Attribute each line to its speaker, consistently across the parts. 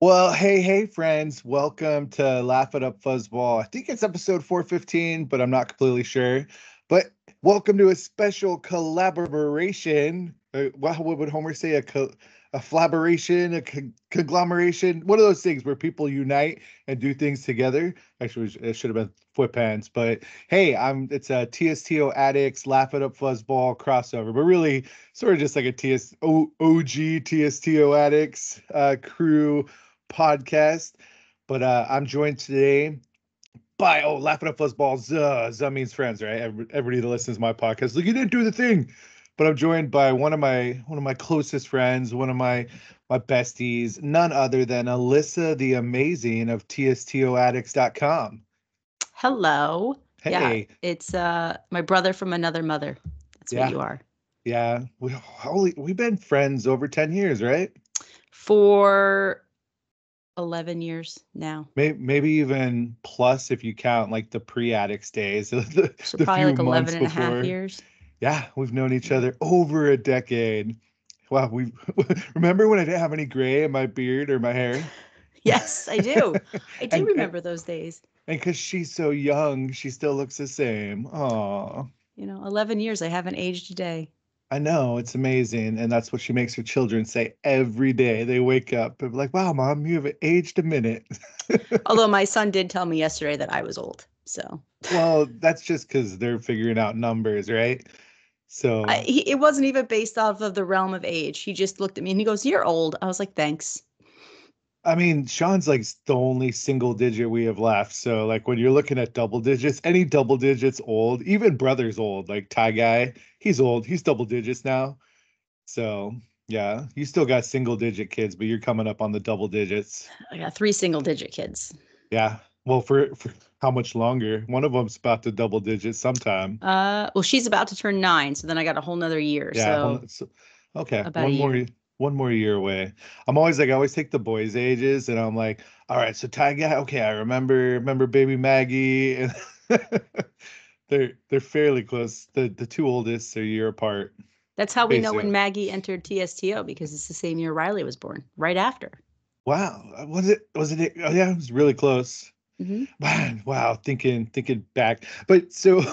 Speaker 1: Well, hey, friends. Welcome to Laugh It Up Fuzzball. I think it's episode 415, but I'm not completely sure. But welcome to a special collaboration. What would Homer say? A flaboration, conglomeration? One of those things where people unite and do things together. Actually, it should have been foot pants. But hey, it's a TSTO Addicts Laugh It Up Fuzzball crossover. But really, sort of just like a OG TSTO Addicts crew podcast. But I'm joined today by Laughing Up Fuzzballs. Zuh means friends, right? Everybody that listens to my podcast, like, you didn't do the thing. But I'm joined by one of my closest friends, one of my besties, none other than Alissa the Amazing of TSTOaddicts.com.
Speaker 2: Hello. Yeah,
Speaker 1: Hey,
Speaker 2: it's my brother from another mother. That's what
Speaker 1: yeah,
Speaker 2: you are.
Speaker 1: yeah. We've been friends over 10 years, right?
Speaker 2: For 11 years now.
Speaker 1: Maybe even plus if you count like the pre-addicts days,
Speaker 2: So
Speaker 1: the
Speaker 2: probably
Speaker 1: few
Speaker 2: like 11
Speaker 1: months
Speaker 2: and a half
Speaker 1: before.
Speaker 2: years.
Speaker 1: Yeah, we've known each
Speaker 2: Yeah.
Speaker 1: other over a decade. Wow, we remember when I didn't have any gray in my beard or my hair?
Speaker 2: Yes, I do. I do
Speaker 1: and and
Speaker 2: remember those days.
Speaker 1: and because she's so young, she still looks the same. Oh,
Speaker 2: 11 years. I haven't aged a day.
Speaker 1: I know, it's amazing, and that's what she makes her children say every day. They wake up and be like, "Wow, Mom, you have aged a minute."
Speaker 2: Although my son did tell me yesterday that I was old. So
Speaker 1: Well, that's just because they're figuring out numbers, right? So,
Speaker 2: it wasn't even based off of the realm of age. He just looked at me and he goes, "You're old." I was like, "Thanks."
Speaker 1: I mean, Sean's like the only single digit we have left. So, like, when you're looking at double digits, any double digits old, even brother's old, like Ty Guy, he's old. He's double digits now. So, yeah, you still got single digit kids, but you're coming up on the double digits.
Speaker 2: I got 3 single digit kids.
Speaker 1: Yeah. Well, for how much longer? One of them's about to double digits sometime.
Speaker 2: Well, she's about to turn 9, so then I got a whole nother year.
Speaker 1: Yeah.
Speaker 2: So
Speaker 1: Okay.
Speaker 2: about a year.
Speaker 1: One more year away. I always take the boys' ages, and I'm like, all right, so Ty Guy, okay, I remember baby Maggie, and they're fairly close. The two oldest are a year apart,
Speaker 2: That's how we know when
Speaker 1: basically.
Speaker 2: Maggie entered TSTO because it's the same year Riley was born, right after.
Speaker 1: Wow. Was it? Oh, yeah, it was really close.
Speaker 2: Hmm.
Speaker 1: Man, wow, thinking back. But so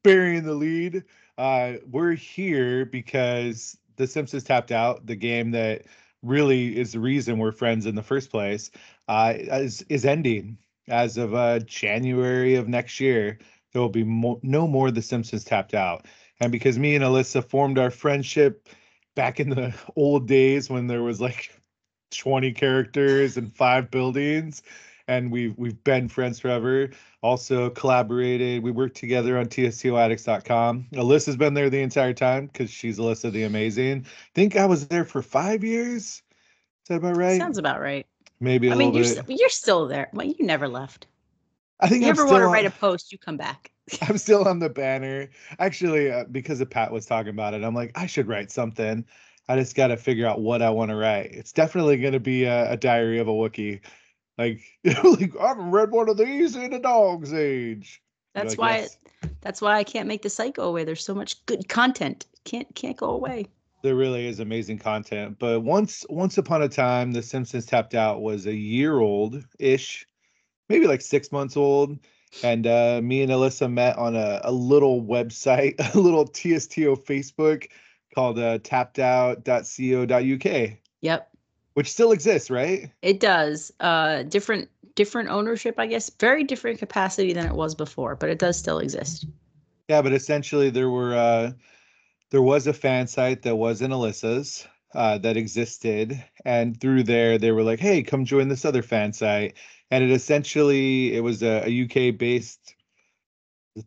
Speaker 1: burying the lead, we're here because The Simpsons Tapped Out, the game that really is the reason we're friends in the first place, is ending as of January of next year. There will be no more The Simpsons Tapped Out. And because me and Alissa formed our friendship back in the old days when there was like 20 characters and 5 buildings, and we've been friends forever. Also collaborated. We worked together on TSTOaddicts.com. Alyssa's been there the entire time because she's Alissa the Amazing. Think I was there for 5 years. Is that about right?
Speaker 2: Sounds about right.
Speaker 1: Maybe a
Speaker 2: I
Speaker 1: little
Speaker 2: mean,
Speaker 1: bit.
Speaker 2: you're still there. Well, you never left.
Speaker 1: I think
Speaker 2: You ever want to write a post, you come back.
Speaker 1: I'm still on the banner. Actually, because of Pat was talking about it, I'm like, I should write something. I just got to figure out what I want to write. It's definitely going to be a diary of a Wookiee. Like, like, I haven't read one of these in a dog's age. You're
Speaker 2: That's
Speaker 1: like,
Speaker 2: why
Speaker 1: yes,
Speaker 2: that's why I can't make the site go away. There's so much good content. Can't go away.
Speaker 1: there really is amazing content. But once upon a time, The Simpsons Tapped Out was a year old ish, maybe like 6 months old. And me and Alyssa met on a little website, a little TSTO Facebook called tappedout.co.uk,
Speaker 2: Yep.
Speaker 1: which still exists, right?
Speaker 2: It does. Different ownership, I guess. Very different capacity than it was before, but it does still exist.
Speaker 1: Yeah, but essentially there was a fan site that wasn't Alyssa's, that existed, and through there they were like, "Hey, come join this other fan site." And it was a UK based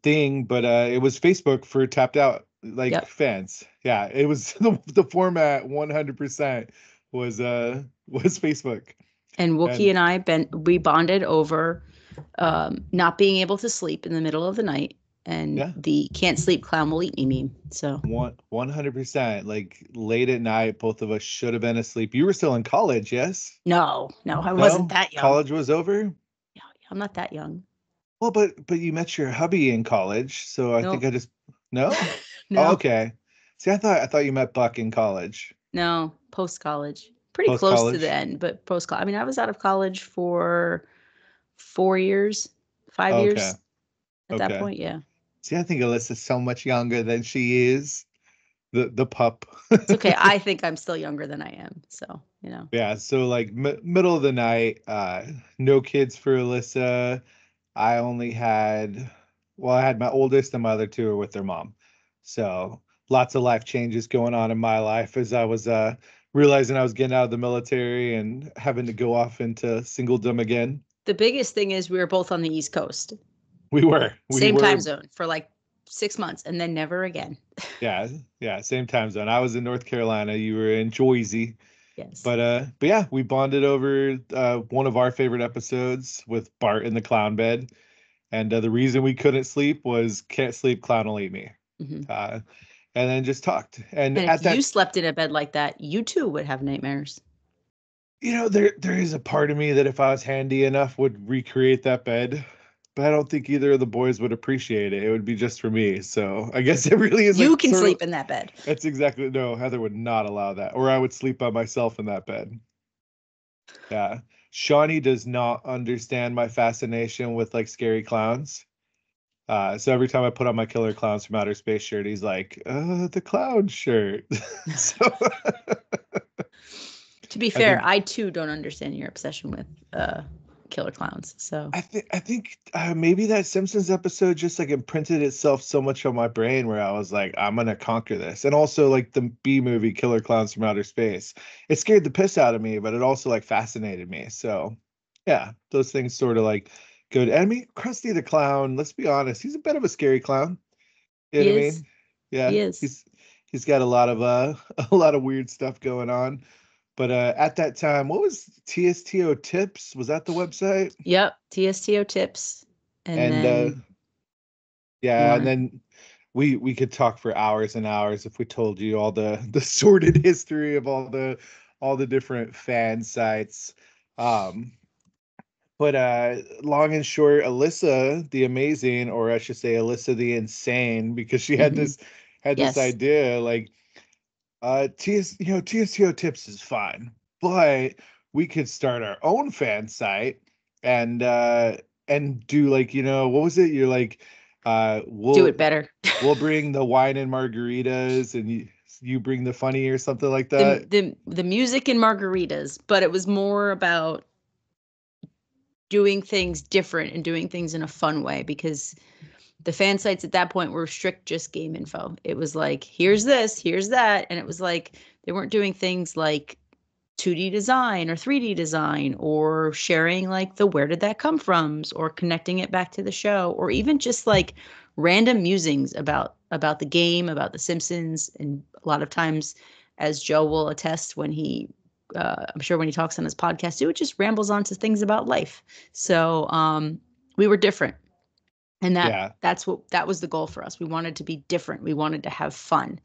Speaker 1: thing, but it was Facebook for tapped out like
Speaker 2: Yep.
Speaker 1: fans. Yeah, it was the format 100% was Facebook.
Speaker 2: And Wookiee
Speaker 1: And
Speaker 2: and we bonded over not being able to sleep in the middle of the night and
Speaker 1: yeah,
Speaker 2: the can't sleep clown will eat me meme. So
Speaker 1: 100%, like late at night, both of us should have been asleep. You were still in college, yes?
Speaker 2: no, I wasn't
Speaker 1: No?
Speaker 2: that young.
Speaker 1: College was over?
Speaker 2: Yeah, I'm not that young.
Speaker 1: Well, but you met your hubby in college, so I think
Speaker 2: Nope.
Speaker 1: I just no? Oh,
Speaker 2: No,
Speaker 1: okay. See, I thought you met Buck in college.
Speaker 2: no, post college. pretty
Speaker 1: Post
Speaker 2: close to
Speaker 1: college.
Speaker 2: the end, but post college. I mean, I was out of college for 4 years, 5 years
Speaker 1: Okay.
Speaker 2: at that
Speaker 1: Okay.
Speaker 2: point. Yeah.
Speaker 1: See, I think Alyssa's so much younger than she is. The pup.
Speaker 2: It's okay. I think I'm still younger than I am. So,
Speaker 1: Yeah, so like middle of the night, no kids for Alyssa. I only had, well, I had my oldest and my other two are with their mom. So lots of life changes going on in my life as I was realizing I was getting out of the military and having to go off into singledom again.
Speaker 2: the biggest thing is we were both on the East Coast,
Speaker 1: We
Speaker 2: same time
Speaker 1: were,
Speaker 2: zone for like 6 months and then never again.
Speaker 1: yeah, yeah, same time zone. I was in North Carolina, you were in Jersey.
Speaker 2: Yes.
Speaker 1: But yeah, we bonded over one of our favorite episodes with Bart in the clown bed. And the reason we couldn't sleep was can't sleep, clown will eat me.
Speaker 2: Hmm.
Speaker 1: Uh, and then just talked. And
Speaker 2: And if
Speaker 1: at
Speaker 2: you
Speaker 1: that,
Speaker 2: slept in a bed like that, you too would have nightmares.
Speaker 1: there is a part of me that if I was handy enough would recreate that bed, but I don't think either of the boys would appreciate it. It would be just for me. So I guess it really is
Speaker 2: You
Speaker 1: like
Speaker 2: can
Speaker 1: sort of,
Speaker 2: sleep in that bed.
Speaker 1: that's exactly, no, Heather would not allow that. Or I would sleep by myself in that bed. Yeah. Shawnee does not understand my fascination with like scary clowns. So every time I put on my Killer Clowns from Outer Space shirt, he's like, the clown shirt. So
Speaker 2: To be
Speaker 1: I
Speaker 2: fair,
Speaker 1: think
Speaker 2: I too don't understand your obsession with killer clowns. So
Speaker 1: I think maybe that Simpsons episode just like imprinted itself so much on my brain where I was like, I'm gonna conquer this. And also like the B movie Killer Clowns from Outer Space. It scared the piss out of me, but it also like fascinated me. So yeah, those things sort of like good. And I mean, Krusty the Clown, let's be honest, he's a bit of a scary clown. You
Speaker 2: he
Speaker 1: know what I
Speaker 2: is.
Speaker 1: mean? Yeah,
Speaker 2: He is.
Speaker 1: he's got a lot of a lot of weird stuff going on. But at that time, what was TSTO Tips? Was that the website?
Speaker 2: Yep. TSTO tips. And
Speaker 1: And
Speaker 2: then you
Speaker 1: yeah,
Speaker 2: want
Speaker 1: and
Speaker 2: to.
Speaker 1: then we could talk for hours and hours if we told you all the sordid history of all the different fan sites. Um, but long and short, Alyssa the Amazing, or I should say Alyssa the Insane, because she
Speaker 2: Hmm.
Speaker 1: had this
Speaker 2: Yes.
Speaker 1: idea like TSTO Tips is fine, but we could start our own fan site and do like, what was it? You're like,
Speaker 2: Do it better.
Speaker 1: we'll bring the wine and margaritas, and you bring the funny or something like
Speaker 2: the,
Speaker 1: that.
Speaker 2: the music and margaritas, but it was more about doing things different and doing things in a fun way because the fan sites at that point were strict just game info. It was like, here's this, here's that. And it was like, they weren't doing things like 2D design or 3D design or sharing like the where did that come from or connecting it back to the show or even just like random musings about the game, about the Simpsons. And a lot of times, as Joe will attest when I'm sure when he talks on his podcast too, it just rambles on to things about life. So we were different. And
Speaker 1: Yeah,
Speaker 2: that was the goal for us. We wanted to be different. We wanted to have fun.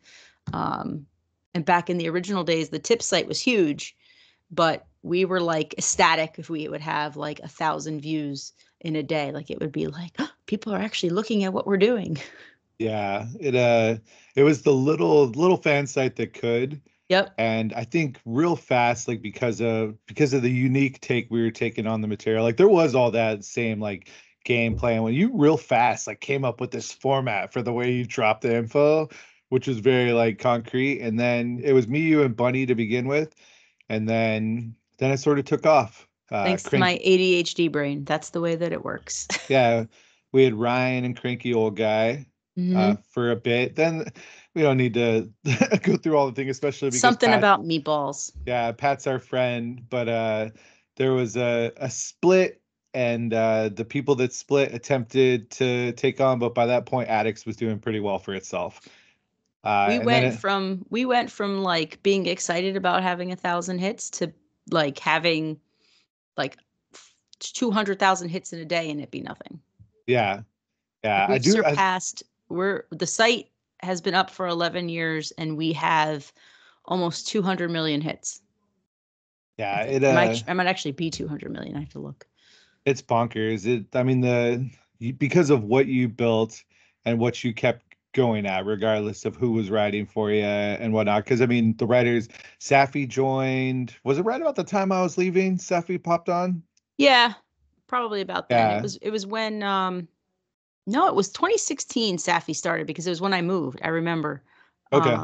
Speaker 2: Um, and back in the original days, the tip site was huge, but we were like ecstatic if we would have like 1,000 views in a day. Like it would be like, oh, people are actually looking at what we're doing.
Speaker 1: yeah. It was the little fan site that could.
Speaker 2: Yep.
Speaker 1: And I think real fast, like because of the unique take we were taking on the material, like there was all that same like gameplay. And when you real fast like came up with this format for the way you dropped the info, which was very like concrete. And then it was me, you, and Bunny to begin with, and then it sort of took off.
Speaker 2: Thanks to
Speaker 1: Crank,
Speaker 2: my ADHD brain. That's the way that it works.
Speaker 1: yeah, we had Ryan and Cranky Old Guy
Speaker 2: Hmm.
Speaker 1: for a bit. Then we don't need to go through all the things, especially because
Speaker 2: Something
Speaker 1: Pat.
Speaker 2: about meatballs.
Speaker 1: Yeah, Pat's our friend, but there was a split, and the people that split attempted to take on, but by that point, Addicts was doing pretty well for itself.
Speaker 2: We
Speaker 1: And then
Speaker 2: went from like being excited about having 1,000 hits to like having like 200,000 hits in a day and it be nothing.
Speaker 1: yeah,
Speaker 2: Like
Speaker 1: yeah, I
Speaker 2: we've
Speaker 1: do.
Speaker 2: surpassed the site has been up for 11 years and we have almost 200 million hits. I
Speaker 1: Yeah,
Speaker 2: think I might actually be 200 million. I have to look.
Speaker 1: it's bonkers. I mean, because of what you built and what you kept going at, regardless of who was writing for you and whatnot. Because I mean, the writers, Safi joined. Was it right about the time I was leaving? Safi popped on.
Speaker 2: Yeah, probably about then.
Speaker 1: Yeah.
Speaker 2: It was when no, it was 2016 Safi started because it was when I moved. I remember.
Speaker 1: Okay.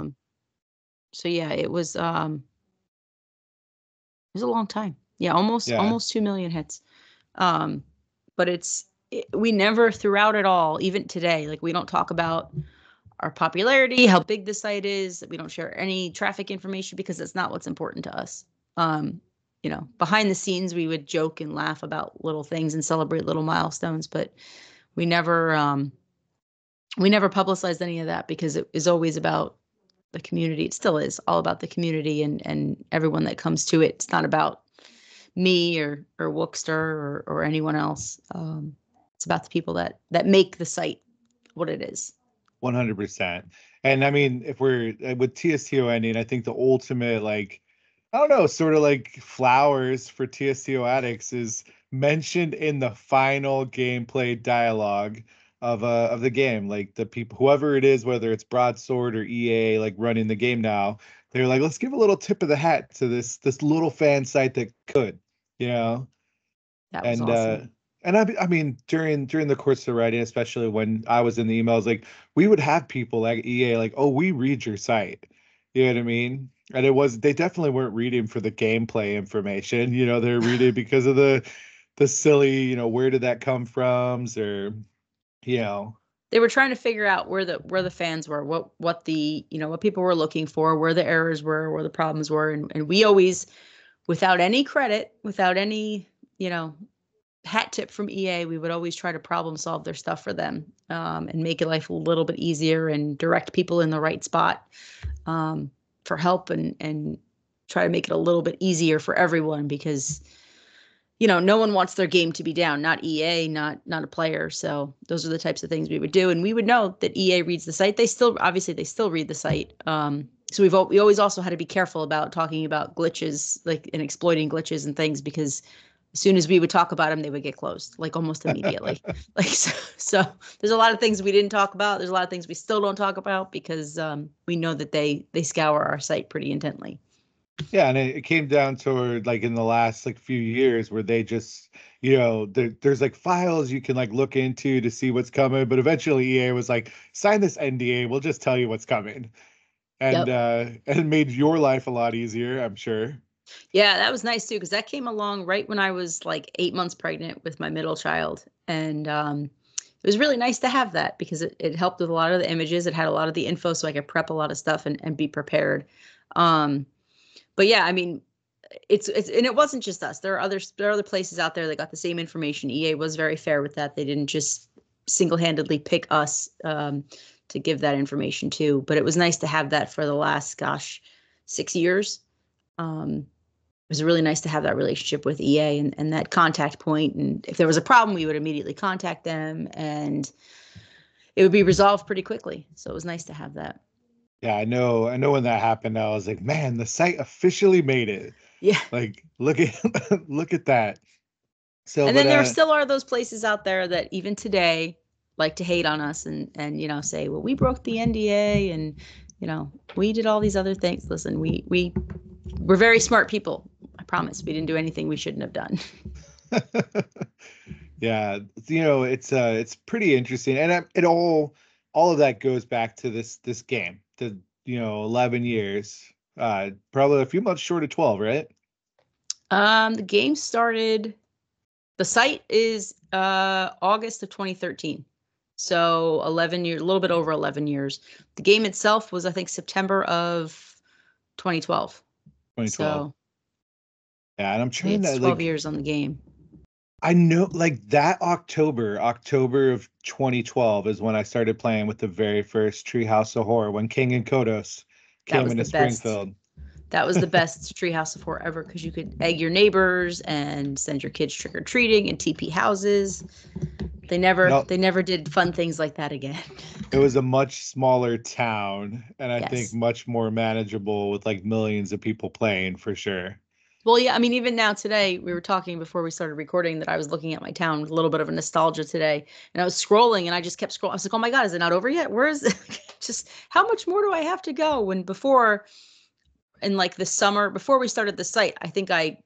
Speaker 2: So yeah, it was a long time. Yeah, almost
Speaker 1: Yeah.
Speaker 2: almost 2 million hits. But we never throughout it all, even today, like we don't talk about our popularity, how big the site is. We don't share any traffic information because it's not what's important to us. Behind the scenes, we would joke and laugh about little things and celebrate little milestones, but we never publicized any of that because it is always about the community. It still is all about the community and everyone that comes to it. It's not about me or Wookster or anyone else. It's about the people that make the site what it is.
Speaker 1: 100%. And I mean, if we're with TSTO ending, I think the ultimate, like, I don't know, sort of like flowers for TSTO Addicts is mentioned in the final gameplay dialogue of the game. Like the people, whoever it is, whether it's Broadsword or EA, like running the game now, they're like, let's give a little tip of the hat to this little fan site that could, you know.
Speaker 2: That was
Speaker 1: And
Speaker 2: awesome.
Speaker 1: I mean during the course of writing, especially when I was in the emails, like we would have people like EA like, oh, we read your site. You know what I mean? And they definitely weren't reading for the gameplay information. They're reading because of the silly, where did that come from? Or, you know.
Speaker 2: They were trying to figure out where the fans were, what the what people were looking for, where the errors were, where the problems were, and we always, without any credit, without any hat tip from EA, we would always try to problem solve their stuff for them, and make life a little bit easier and direct people in the right spot, for help and try to make it a little bit easier for everyone because no one wants their game to be down, not EA, not a player. So those are the types of things we would do, and we would know that EA reads the site. They still read the site. So we always also had to be careful about talking about glitches, like, and exploiting glitches and things, because as soon as we would talk about them, they would get closed, like almost immediately. Like so there's a lot of things we didn't talk about. There's a lot of things we still don't talk about because we know that they scour our site pretty intently.
Speaker 1: Yeah, and it came down to like in the last like few years where they just, there's like files you can like look into to see what's coming, but eventually EA was like, sign this NDA, we'll just tell you what's coming. And
Speaker 2: Yep.
Speaker 1: and it made your life a lot easier, I'm sure.
Speaker 2: Yeah, that was nice too, because that came along right when I was like 8 months pregnant with my middle child. And it was really nice to have that because it helped with a lot of the images. It had a lot of the info so I could prep a lot of stuff and be prepared. Um, but yeah, I mean, it's and it wasn't just us. There are other places out there that got the same information. EA was very fair with that. They didn't just single-handedly pick us to give that information to. But it was nice to have that for the last, 6 years. It was really nice to have that relationship with EA and that contact point. And if there was a problem, we would immediately contact them and it would be resolved pretty quickly. So it was nice to have that.
Speaker 1: Yeah, I know when that happened, I was like, man, the site officially made it.
Speaker 2: Yeah.
Speaker 1: Like, look at look at that. So,
Speaker 2: And
Speaker 1: but
Speaker 2: then there still are those places out there that even today like to hate on us and say, well, we broke the NDA and we did all these other things. Listen, we're very smart people. I promise. We didn't do anything we shouldn't have done.
Speaker 1: yeah, it's pretty interesting, and all of that goes back to this game. The 11 years, probably a few months short of 12, right?
Speaker 2: The game started. The site is August of 2013. So 11 years, a little bit over 11 years. The game itself was, I think, September of 2012.
Speaker 1: 2012.
Speaker 2: So
Speaker 1: Yeah, and I'm trying
Speaker 2: it's
Speaker 1: to
Speaker 2: 12
Speaker 1: like
Speaker 2: years on the game.
Speaker 1: I know like that October of 2012 is when I started playing with the very first Treehouse of Horror when King and Kodos
Speaker 2: That
Speaker 1: came
Speaker 2: was
Speaker 1: into
Speaker 2: the best.
Speaker 1: Springfield.
Speaker 2: That was the best Treehouse of Horror ever because you could egg your neighbors and send your kids trick or treating and TP houses. They never
Speaker 1: No,
Speaker 2: they never did fun things like that again.
Speaker 1: it was a much smaller town, and I think
Speaker 2: Yes.
Speaker 1: much more manageable with like millions of people playing for sure.
Speaker 2: Well, yeah, I mean, even now today, we were talking before we started recording that I was looking at my town with a little bit of a nostalgia today, and I was scrolling, and I just kept scrolling. I was like, "Oh my God, is it not over yet? Where is it? Just how much more do I have to go?" When before, in like the summer, before we started the site, I think I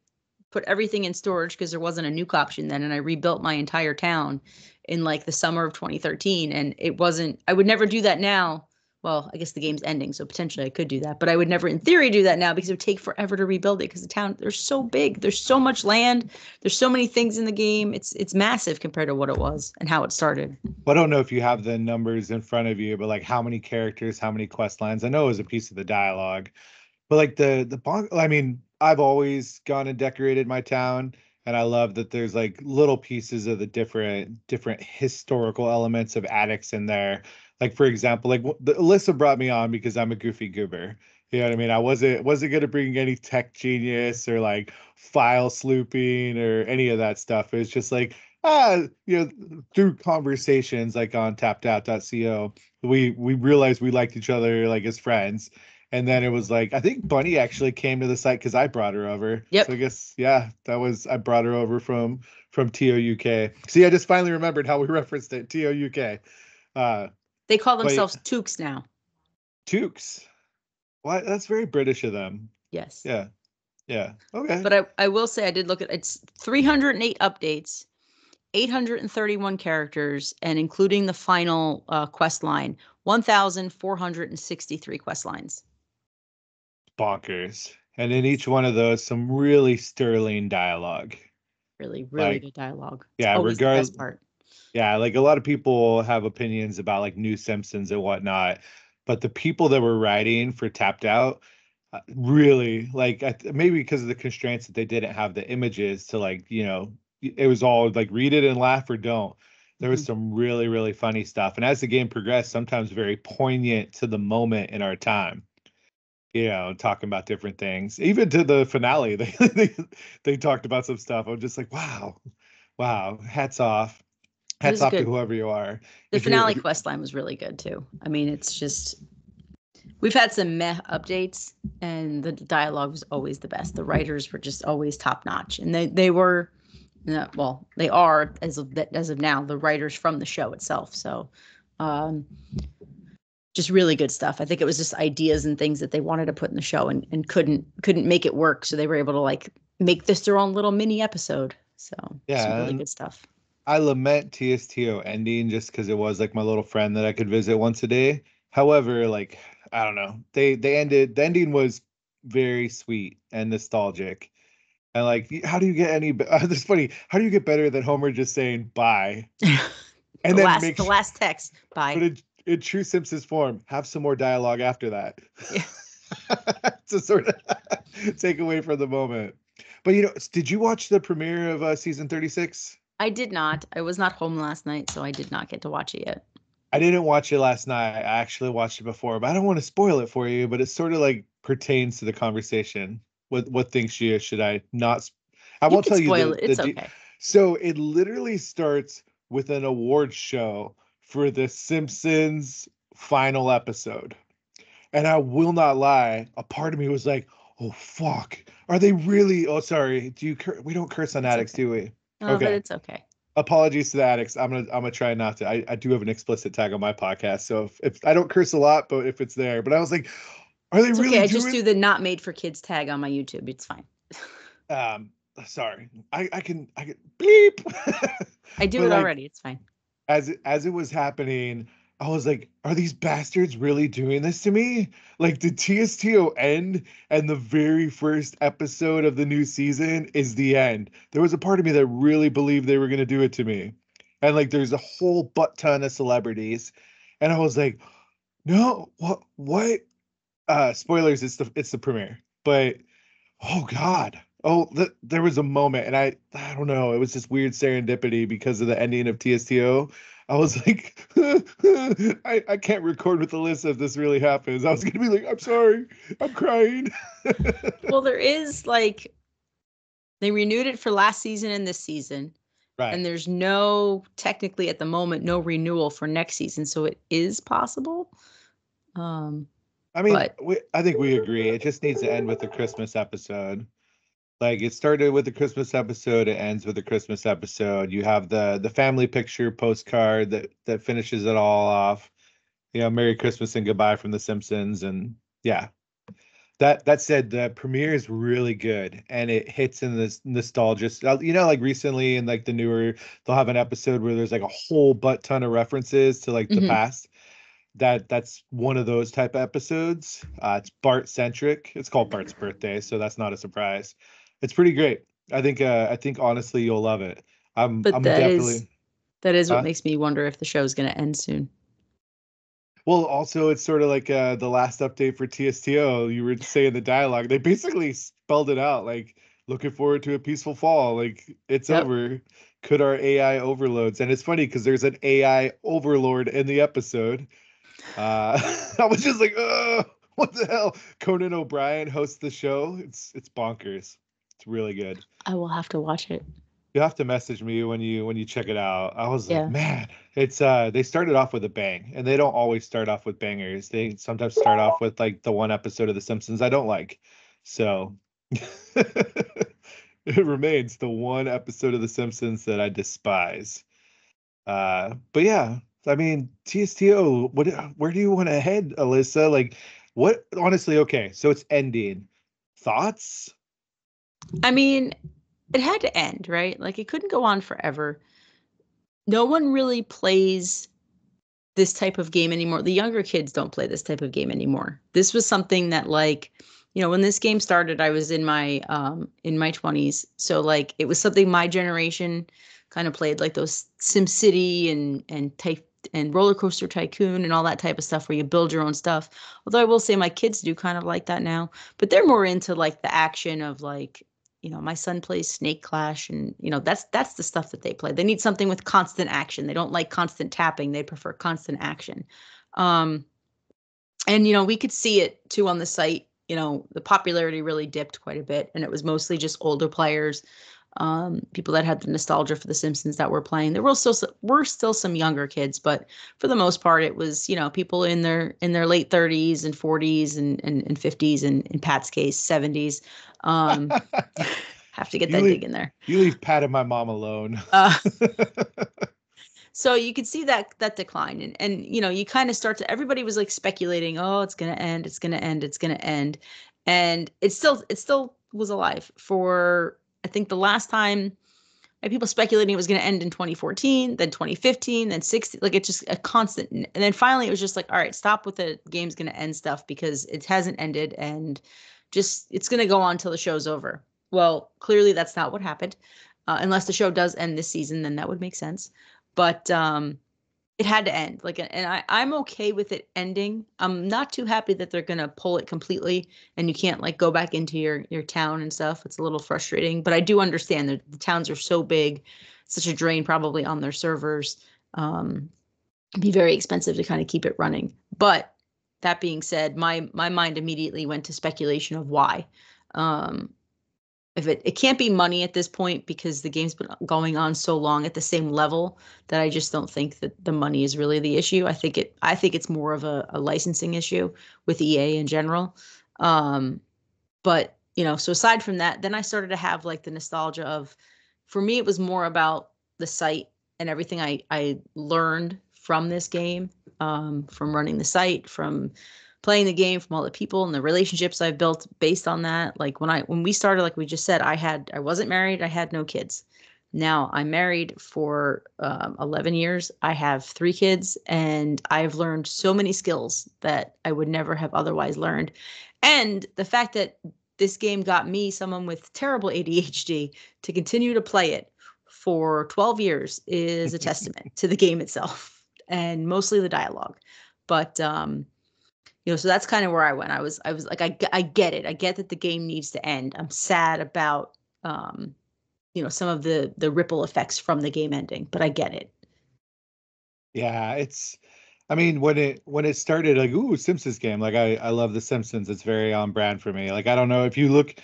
Speaker 2: put everything in storage because there wasn't a nuke option then, and I rebuilt my entire town in like the summer of 2013, and it wasn't. I would never do that now. Well, I guess the game's ending, so potentially I could do that, but I would never in theory do that now because it would take forever to rebuild it because the town, they're so big. There's so much land. There's so many things in the game. It's massive compared to what it was and how it started.
Speaker 1: I don't know if you have the numbers in front of you, but like how many characters, how many quest lines. I know it was a piece of the dialogue, but like I mean, I've always gone and decorated my town, and I love that there's like little pieces of the different historical elements of addicts in there. Like for example, like Alissa brought me on because I'm a goofy goober. You know what I mean? I wasn't gonna bring any tech genius or like file slooping or any of that stuff. It's just like through conversations like on tapped.co, we realized we liked each other like as friends. And then it was like, I think Bunny actually came to the site because I brought her over.
Speaker 2: Yep.
Speaker 1: So I guess, yeah, I brought her over from TOUK. See, I just finally remembered how we referenced it, TOUK.
Speaker 2: They call themselves Toques now.
Speaker 1: Toques. What? That's very British of them.
Speaker 2: Yes.
Speaker 1: Yeah. Yeah. Okay.
Speaker 2: But I will say I did look at it's 308 updates, 831 characters, and including the final quest line, 1,463 quest lines.
Speaker 1: Bonkers. And in each one of those, some really sterling dialogue.
Speaker 2: Really, really good dialogue. It's
Speaker 1: Yeah,
Speaker 2: always the best part.
Speaker 1: Yeah, like a lot of people have opinions about like new Simpsons and whatnot, but the people that were writing for Tapped Out really like maybe because of the constraints that they didn't have the images to like, it was all like read it and laugh or don't. There was some really, really funny stuff. And as the game progressed, sometimes very poignant to the moment in our time. Talking about different things. Even to the finale, they talked about some stuff. I'm just like, wow, hats off. Hats off to whoever you are.
Speaker 2: The finale quest line was really good too. I mean, it's just we've had some meh updates, and the dialogue was always the best. The writers were just always top notch, and they were, well, they are as of now the writers from the show itself. So, just really good stuff. I think it was just ideas and things that they wanted to put in the show and couldn't make it work. So they were able to like make this their own little mini episode. So yeah, some really good stuff.
Speaker 1: I lament TSTO ending just because it was like my little friend that I could visit once a day. However, like, I don't know, the ending was very sweet and nostalgic. And like, how do you get any, this is funny, how do you get better than Homer just saying bye?
Speaker 2: And the last text, bye.
Speaker 1: But in true Simpsons form, have some more dialogue after that. Yeah. To sort of take away from the moment. But did you watch the premiere of season 36?
Speaker 2: I did not. I was not home last night, so I did not get to watch it yet.
Speaker 1: I didn't watch it last night. I actually watched it before, but I don't want to spoil it for you. But it sort of like pertains to the conversation. What things should I not? I won't tell you.
Speaker 2: Spoil it. It's okay.
Speaker 1: So it literally starts with an award show for the Simpsons final episode, and I will not lie. A part of me was like, "Oh fuck, are they really?" Oh, sorry. We don't curse on addicts, do we?
Speaker 2: Oh, okay. But it's okay.
Speaker 1: Apologies to the addicts. I'm gonna try not to. I do have an explicit tag on my podcast, so if I don't curse a lot, but if it's there, but I was like, are they really?
Speaker 2: Okay, I just do the not made for kids tag on my YouTube. It's fine.
Speaker 1: Sorry, I can bleep.
Speaker 2: I do it already. It's fine.
Speaker 1: As it was happening, I was like, are these bastards really doing this to me? Like, the TSTO end and the very first episode of the new season is the end. There was a part of me that really believed they were going to do it to me. And like, there's a whole butt ton of celebrities. And I was like, no, what? Spoilers, it's the premiere. But, oh God. Oh, there was a moment, and I don't know. It was just weird serendipity because of the ending of TSTO. I was like, I can't record with Alissa if this really happens. I was going to be like, I'm sorry. I'm crying.
Speaker 2: Well, there is like, they renewed it for last season and this season. Right. And there's technically at the moment, no renewal for next season. So it is possible.
Speaker 1: I mean, I think we agree. It just needs to end with the Christmas episode. Like it started with a Christmas episode, it ends with a Christmas episode. You have the family picture postcard that finishes it all off. You know, Merry Christmas and goodbye from the Simpsons. And yeah, that said, the premiere is really good and it hits in this nostalgia. You know, like recently in like the newer, they'll have an episode where there's like a whole butt ton of references to like the
Speaker 2: Hmm.
Speaker 1: past. That's one of those type of episodes. It's Bart centric. It's called Bart's Birthday, so that's not a surprise. It's pretty great. I think honestly you'll love it.
Speaker 2: But
Speaker 1: I'm definitely
Speaker 2: that is what
Speaker 1: huh?
Speaker 2: makes me wonder if the show's going to end soon.
Speaker 1: Well, also it's sort of like the last update for TSTO. You were saying the dialogue. They basically spelled it out like looking forward to a peaceful fall. Like it's
Speaker 2: Yep.
Speaker 1: over. Could our AI overloads? And it's funny because there's an AI overlord in the episode. I was just like, oh, what the hell? Conan O'Brien hosts the show. It's bonkers. It's really good.
Speaker 2: I will have to watch it.
Speaker 1: You have to message me when you check it out. I was like,
Speaker 2: Yeah.
Speaker 1: man, it's they started off with a bang, and they don't always start off with bangers. They sometimes start off with like the one episode of The Simpsons I don't like. So it remains the one episode of The Simpsons that I despise. But yeah, I mean, TSTO, where do you want to head, Alissa? Like, what honestly, okay, so it's ending. Thoughts?
Speaker 2: I mean, it had to end, right? Like it couldn't go on forever. No one really plays this type of game anymore. The younger kids don't play this type of game anymore. This was something that like, when this game started, I was in my 20s. So like it was something my generation kind of played, like those Sim City and type and Roller Coaster Tycoon and all that type of stuff where you build your own stuff. Although I will say my kids do kind of like that now, but they're more into like the action of like, my son plays Snake Clash and that's the stuff that they play. They need something with constant action. They don't like constant tapping. They prefer constant action. Um, and we could see it too on the site. The popularity really dipped quite a bit, and it was mostly just older players, people that had the nostalgia for The Simpsons that were playing. There were still some younger kids, but for the most part, it was people in their late 30s and 40s and 50s, and in Pat's case 70s. Um, have to get
Speaker 1: You
Speaker 2: that dig
Speaker 1: leave
Speaker 2: in there.
Speaker 1: you leave Pat and my mom alone.
Speaker 2: Uh, so you could see that decline, and you kind of start to, everybody was like speculating, oh, it's going to end, it's going to end, it's going to end. And it still was alive for, I think, the last time, like, people speculating it was going to end in 2014, then 2015, then 16, like it's just a constant. And then finally it was just like, all right, stop with the game's going to end stuff because it hasn't ended, and just it's going to go on till the show's over. Well, clearly that's not what happened. Unless the show does end this season, then that would make sense. But it had to end. Like, and I'm okay with it ending. I'm not too happy that they're gonna pull it completely and you can't like go back into your town and stuff. It's a little frustrating, but I do understand that the towns are so big, such a drain probably on their servers. It'd be very expensive to kind of keep it running. But that being said, my mind immediately went to speculation of why. Um, if it can't be money at this point because the game's been going on so long at the same level that I just don't think that the money is really the issue. I think it's more of a licensing issue with EA in general. But so aside from that, then I started to have like the nostalgia of, for me, it was more about the site and everything I learned from this game, from running the site, from playing the game, from all the people and the relationships I've built based on that. Like when we started, like we just said, I wasn't married, I had no kids. Now I'm married for 11 years. I have 3 kids, and I've learned so many skills that I would never have otherwise learned. And the fact that this game got me, someone with terrible ADHD, to continue to play it for 12 years is a testament to the game itself and mostly the dialogue. But so that's kind of where I went. I was like, I get it. I get that the game needs to end. I'm sad about some of the ripple effects from the game ending, but I get it.
Speaker 1: Yeah, I mean, when it started, like, ooh, Simpsons game. Like I love the Simpsons. It's very on brand for me. Like I don't know if you look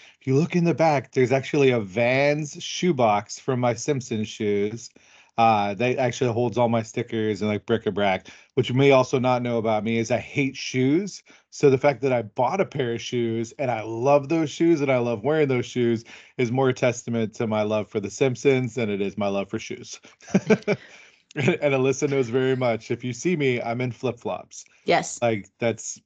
Speaker 1: in the back, there's actually a Vans shoebox from my Simpsons shoes. That actually holds all my stickers and like bric-a-brac. What you may also not know about me is I hate shoes. So the fact that I bought a pair of shoes and I love those shoes and I love wearing those shoes is more a testament to my love for The Simpsons than it is my love for shoes. And Alissa knows very much. If you see me, I'm in flip-flops.
Speaker 2: Yes.
Speaker 1: Like that's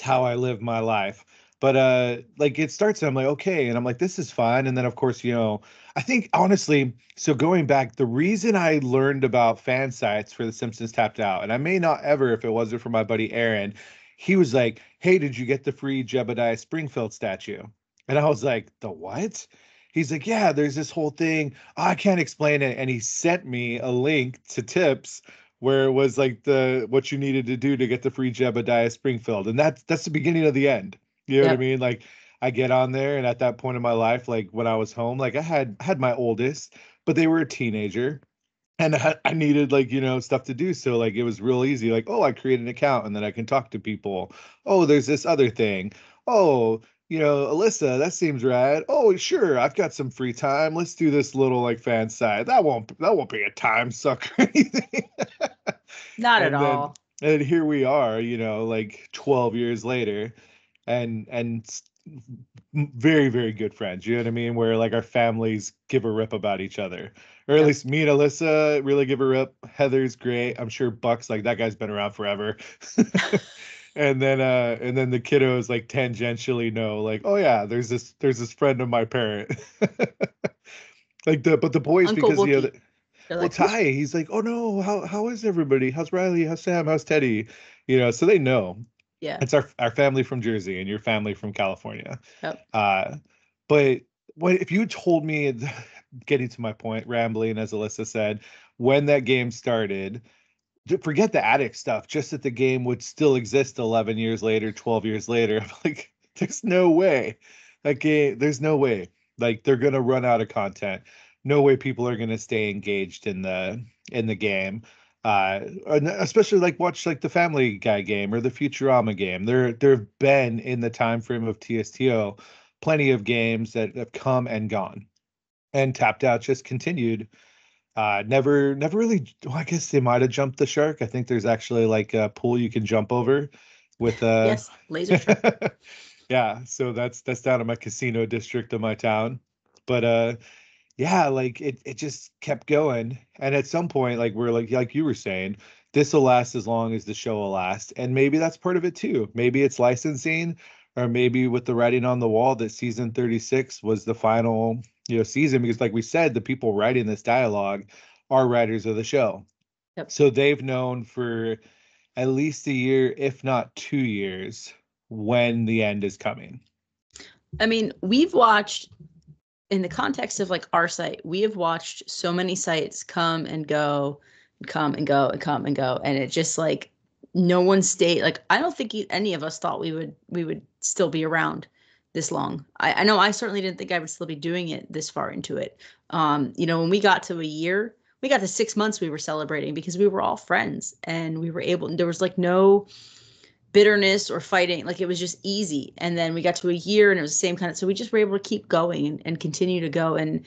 Speaker 1: how I live my life. But like it starts and I'm like, okay, and I'm like, this is fine. And then of course, I think honestly, so going back, the reason I learned about fan sites for The Simpsons Tapped Out, and I may not ever if it wasn't for my buddy Aaron, he was like, hey, did you get the free Jebediah Springfield statue? And I was like, the what? He's like, yeah, there's this whole thing. I can't explain it. And he sent me a link to Tips where it was like the what you needed to do to get the free Jebediah Springfield. And that's the beginning of the end. You know what I
Speaker 2: Yep.
Speaker 1: mean? Like I get on there and at that point in my life, like when I was home, like I had my oldest, but they were a teenager and I needed like, stuff to do. So like it was real easy. Like, oh, I create an account and then I can talk to people. Oh, there's this other thing. Oh, Alissa, that seems rad. Oh, sure, I've got some free time. Let's do this little like fan side. That won't be a time suck or anything.
Speaker 2: Not at
Speaker 1: And then
Speaker 2: all.
Speaker 1: and here we are, like 12 years later, and very, very good friends. You know what I mean? Where like our families give a rip about each other, or at
Speaker 2: Yep.
Speaker 1: least me and Alissa really give a rip. Heather's great. I'm sure Buck's like that guy's been around forever. And then the kiddos like tangentially know, like, oh yeah, there's this friend of my parent. But the boys,
Speaker 2: Uncle
Speaker 1: because
Speaker 2: Wookiee. They're
Speaker 1: well,
Speaker 2: like, who's
Speaker 1: Ty, he's like, oh no, how is everybody? How's Riley? How's Sam? How's Teddy? So they know.
Speaker 2: yeah.
Speaker 1: It's our family from Jersey and your family from California.
Speaker 2: Yep.
Speaker 1: Uh, but what if you told me, getting to my point, rambling as Alyssa said, when that game started, forget the addict stuff, just that the game would still exist 11 years later, 12 years later. I'm like, there's no way. That game, there's no way. Like they're gonna run out of content. No way people are gonna stay engaged in the game. And especially like watch like the Family Guy game or the Futurama game. There have been in the time frame of TSTO plenty of games that have come and gone. And Tapped Out just continued. Never really. Well, I guess they might have jumped the shark. I think there's actually like a pool you can jump over with
Speaker 2: Yes. Laser shark.
Speaker 1: yeah, so that's down in my casino district of my town. But yeah, like it just kept going. And at some point, like we're like you were saying, this will last as long as the show will last. And maybe that's part of it too. Maybe it's licensing, or maybe with the writing on the wall that season 36 was the final, season, because like we said, the people writing this dialogue are writers of the show.
Speaker 2: Yep.
Speaker 1: So they've known for at least a year, if not 2 years, when the end is coming.
Speaker 2: I mean, we've watched in the context of like our site, we have watched so many sites come and go, and come and go, and come and go, and it just like no one stayed. Like I don't think any of us thought we would still be around this long. I know I certainly didn't think I would still be doing it this far into it. When we got to a year, we got to 6 months, we were celebrating because we were all friends and we were able. There was like no bitterness or fighting. Like it was just easy. And then we got to a year and it was the same kind of, so we just were able to keep going and continue to go. And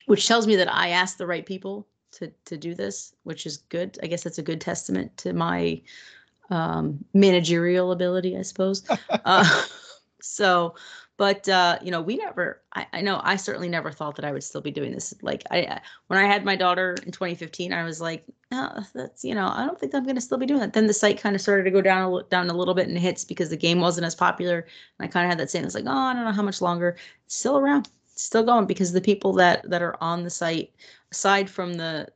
Speaker 2: which tells me that I asked the right people to do this, which is good. I guess that's a good testament to my managerial ability, I suppose. So, but we never. I know I certainly never thought that I would still be doing this. Like when I had my daughter in 2015, I was like, no, that's I don't think I'm going to still be doing that. Then the site kind of started to go down a little bit in hits because the game wasn't as popular, and I kind of had that saying, it's like, oh, I don't know how much longer. It's still around, it's still going because the people that are on the site, aside from the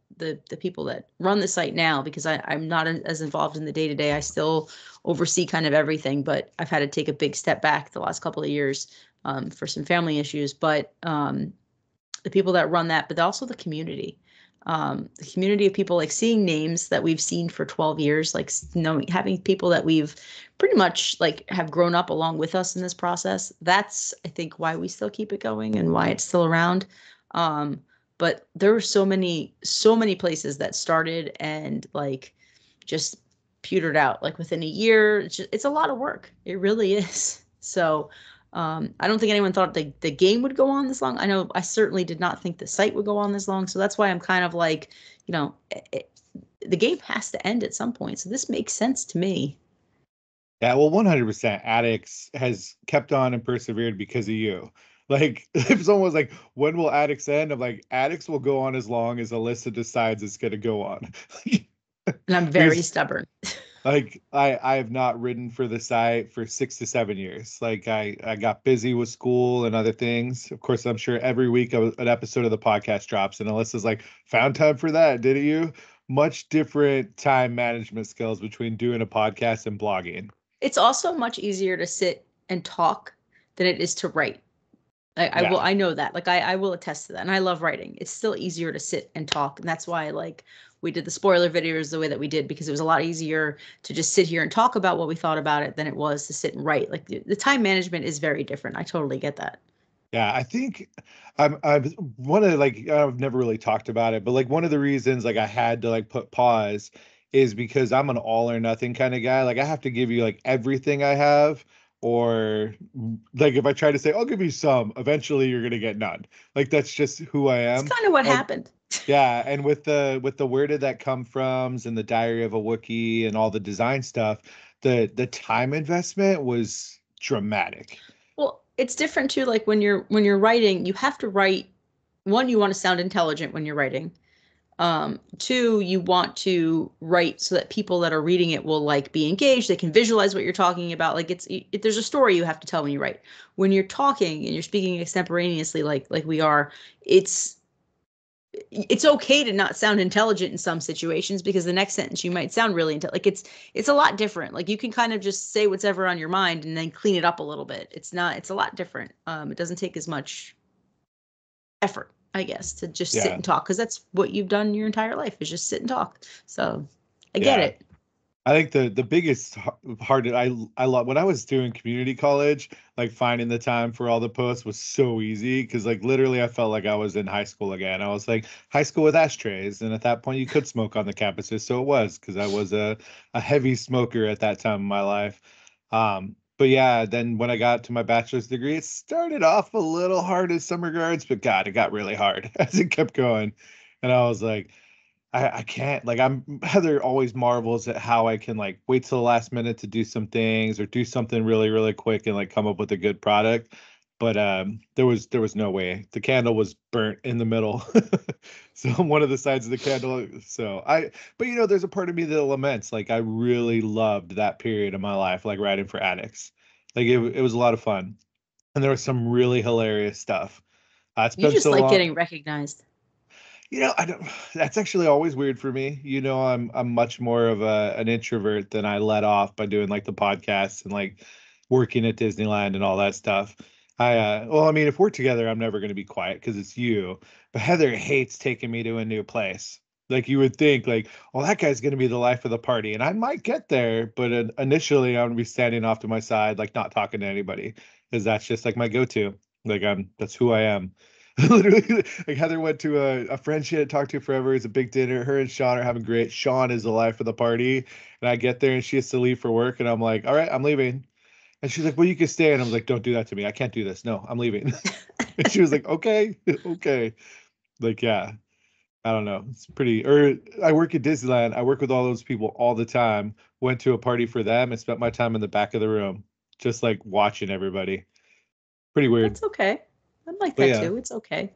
Speaker 2: people that run the site now, because I'm not as involved in the day to day, I still oversee kind of everything, but I've had to take a big step back the last couple of years for some family issues. But the people that run that, but also the community of people, like seeing names that we've seen for 12 years, like having people that we've pretty much like have grown up along with us in this process. That's, I think, why we still keep it going and why it's still around. But there were so many places that started and like just petered out like within a year. It's a lot of work. It really is. So I don't think anyone thought the game would go on this long. I know I certainly did not think the site would go on this long. So that's why I'm kind of like, the game has to end at some point. So this makes sense to me.
Speaker 1: Yeah, well, 100% Addicts has kept on and persevered because of you. Like, if someone was like, when will Addicts end? I'm like, Addicts will go on as long as Alissa decides it's going to go on.
Speaker 2: And I'm very
Speaker 1: Because
Speaker 2: stubborn.
Speaker 1: like I have not written for the site for 6 to 7 years. Like I got busy with school and other things. Of course, I'm sure every week an episode of the podcast drops, and Alyssa's like, found time for that, didn't you? Much different time management skills between doing a podcast and blogging.
Speaker 2: It's also much easier to sit and talk than it is to write.
Speaker 1: Yeah.
Speaker 2: I know that. Like I will attest to that. And I love writing. It's still easier to sit and talk. And that's why like we did the spoiler videos the way that we did, because it was a lot easier to just sit here and talk about what we thought about it than it was to sit and write. Like the time management is very different. I totally get that.
Speaker 1: Yeah, I think I'm one of like I've never really talked about it, but like one of the reasons like I had to like put pause is because I'm an all or nothing kind of guy. Like I have to give you like everything I have, or like if I try to say I'll give you some, eventually you're gonna get none. Like that's just who I
Speaker 2: It's
Speaker 1: am.
Speaker 2: kind of what
Speaker 1: And
Speaker 2: happened.
Speaker 1: yeah, and with the Where Did That Come Froms and the Diary of a Wookiee and all the design stuff, the time investment was dramatic.
Speaker 2: Well, it's different too. Like when you're writing, you have to write. One, you want to sound intelligent when you're writing. Two, you want to write so that people that are reading it will like be engaged. They can visualize what you're talking about. Like there's a story you have to tell when you write. When you're talking and you're speaking extemporaneously, like we are, it's it's okay to not sound intelligent in some situations, because the next sentence you might sound really like it's a lot different. Like you can kind of just say what's ever on your mind and then clean it up a little bit. It's a lot different. It doesn't take as much effort, I guess, to just sit
Speaker 1: Yeah,
Speaker 2: and talk, because that's what you've done your entire life, is just sit and talk. So I get
Speaker 1: yeah.
Speaker 2: it.
Speaker 1: I think the biggest hard that I love when I was doing community college, like finding the time for all the posts was so easy because like literally I felt like I was in high school again. I was like high school with ashtrays, and at that point you could smoke on the campuses, so it was because I was a heavy smoker at that time in my life. But yeah, then when I got to my bachelor's degree, it started off a little hard in some regards, but God, it got really hard as it kept going, and I was like. I can't like Heather always marvels at how I can like wait till the last minute to do some things or do something really, really quick and like come up with a good product. But there was no way. The candle was burnt in the middle. So on one of the sides of the candle. So but there's a part of me that laments. Like I really loved that period of my life, like writing for Addicts. Like it was a lot of fun. And there was some really hilarious stuff. It's
Speaker 2: You
Speaker 1: been
Speaker 2: just
Speaker 1: so
Speaker 2: like
Speaker 1: long.
Speaker 2: getting recognized.
Speaker 1: I don't. That's actually always weird for me. I'm much more of an introvert than I let off by doing like the podcasts and like working at Disneyland and all that stuff. Well, I mean, if we're together, I'm never going to be quiet because it's you. But Heather hates taking me to a new place. Like you would think, like, well, that guy's going to be the life of the party, and I might get there, but initially, I'm going to be standing off to my side, like not talking to anybody, because that's just like my go-to. Like that's who I am. Literally, like Heather went to a friend she hadn't talked to forever. It's a big dinner. Her and Sean are having great. Sean is the life of the party. And I get there and she has to leave for work. And I'm like, all right, I'm leaving. And she's like, well, you can stay. And I was like, don't do that to me. I can't do this. No, I'm leaving. And she was like, okay, okay. Like, yeah, I don't know. It's pretty, or I work at Disneyland. I work with all those people all the time. Went to a party for them and spent my time in the back of the room, just like watching everybody. Pretty weird.
Speaker 2: That's okay. I like
Speaker 1: But
Speaker 2: that
Speaker 1: yeah.
Speaker 2: too. It's okay.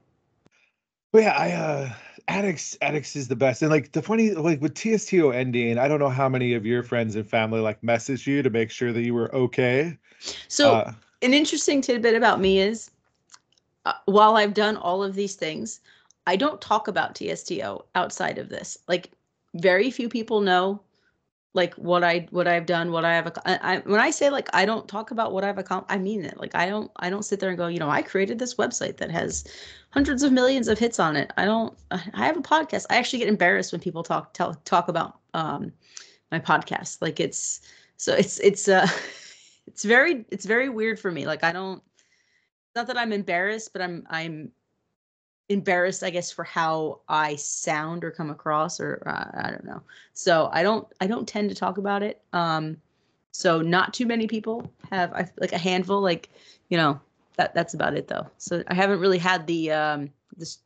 Speaker 1: But yeah, Addicts is the best. And like the funny like with TSTO ending, I don't know how many of your friends and family like messaged you to make sure that you were okay.
Speaker 2: So
Speaker 1: Uh
Speaker 2: an interesting tidbit about me is, while I've done all of these things, I don't talk about TSTO outside of this. Like very few people know like what I've done, what I have when I say like I don't talk about what I've accomplished, I mean it. Like I don't sit there and go, I created this website that has hundreds of millions of hits on it. I have a podcast. I actually get embarrassed when people talk about my podcast. Like it's it's very weird for me. Like I don't, not that I'm embarrassed, but I'm embarrassed, I guess, for how I sound or come across, or I don't know. So I don't tend to talk about it. So not too many people have, like a handful, like, you know, that's about it though. So I haven't really had the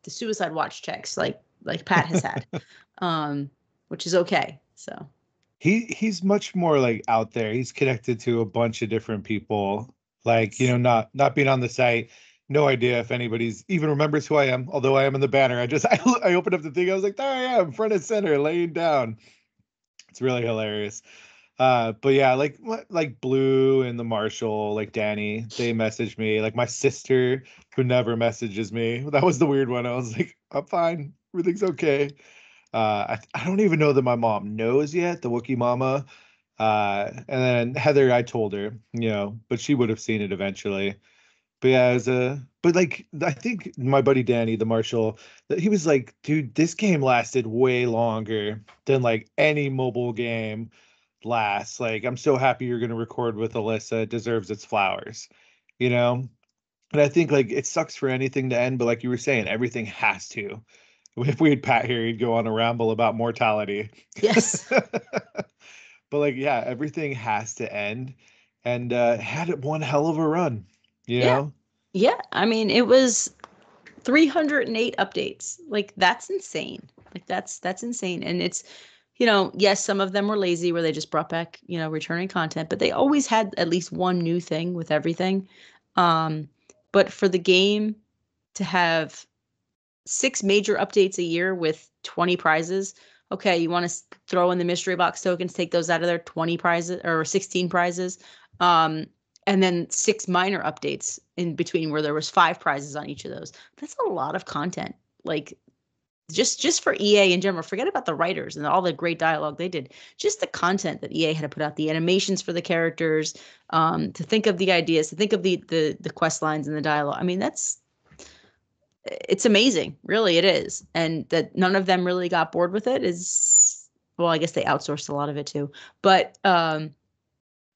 Speaker 2: suicide watch checks like Pat has had, which is okay. So
Speaker 1: He's much more like out there. He's connected to a bunch of different people. Like, you know, not being on the site, no idea if anybody's even remembers who I am, although I am in the banner. I opened up the thing, I was like, there I am, front and center, laying down. It's really hilarious. But yeah, like Blue and the Marshall, like Danny, they messaged me. Like my sister, who never messages me. That was the weird one. I was like, I'm fine. Everything's okay. I don't even know that my mom knows yet, the Wookiee mama. And then Heather, I told her, you know, but she would have seen it eventually. But yeah, but like I think my buddy Danny, the Marshall, that he was like, dude, this game lasted way longer than like any mobile game lasts. Like, I'm so happy you're gonna record with Alissa. It deserves its flowers, you know? And I think like it sucks for anything to end, but like you were saying, everything has to. If we had Pat here, he'd go on a ramble about mortality.
Speaker 2: yes.
Speaker 1: But like, yeah, everything has to end, and had one hell of a run, you
Speaker 2: Yeah.
Speaker 1: know?
Speaker 2: Yeah. I mean, it was 308 updates. Like that's insane. Like that's insane. And it's, you know, yes, some of them were lazy where they just brought back, you know, returning content, but they always had at least one new thing with everything. Um, but for the game to have 6 major updates a year with 20 prizes. Okay, you want to throw in the mystery box tokens, take those out of there, 20 prizes or 16 prizes. Um, and then 6 minor updates in between where there was 5 prizes on each of those. That's a lot of content. Like just for EA in general, forget about the writers and all the great dialogue they did. Just the content that EA had to put out, the animations for the characters, to think of the ideas, to think of the quest lines and the dialogue. I mean, it's amazing, really it is. And that none of them really got bored with it is, well, I guess they outsourced a lot of it too. But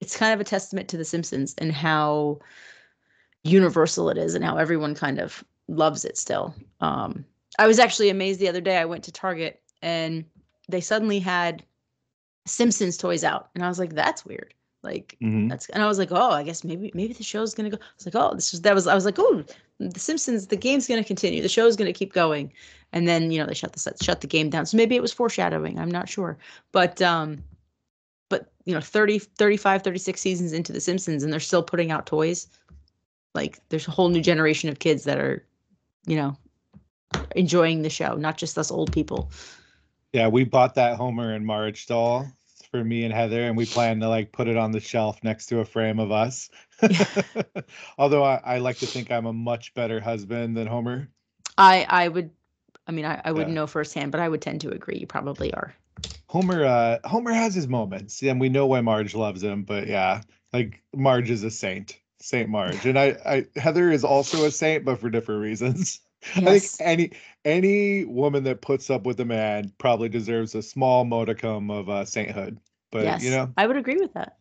Speaker 2: it's kind of a testament to the Simpsons and how universal it is and how everyone kind of loves it still. I was actually amazed the other day. I went to Target and they suddenly had Simpsons toys out, and I was like, "That's weird." Like and I was like, "Oh, I guess maybe the show's gonna go." I was like, "Oh, I was like, oh, the Simpsons, the game's gonna continue, the show's gonna keep going," and then they shut the game down. So maybe it was foreshadowing. I'm not sure, but 30, 35, 36 seasons into the Simpsons, and they're still putting out toys. Like there's a whole new generation of kids that are, you know, enjoying the show, not just us old people.
Speaker 1: Yeah, we bought that Homer and Marge doll for me and Heather, and we plan to like put it on the shelf next to a frame of us. Although I like to think I'm a much better husband than Homer.
Speaker 2: I would, I mean, I wouldn't
Speaker 1: Yeah.
Speaker 2: know firsthand, but I would tend to agree. You probably are.
Speaker 1: Homer has his moments, and we know why Marge loves him, but yeah, like Marge is a saint. Saint Marge. And I Heather is also a saint, but for different reasons. I think
Speaker 2: Yes.
Speaker 1: any woman that puts up with a man probably deserves a small modicum of sainthood. But
Speaker 2: Yes. I would agree with that.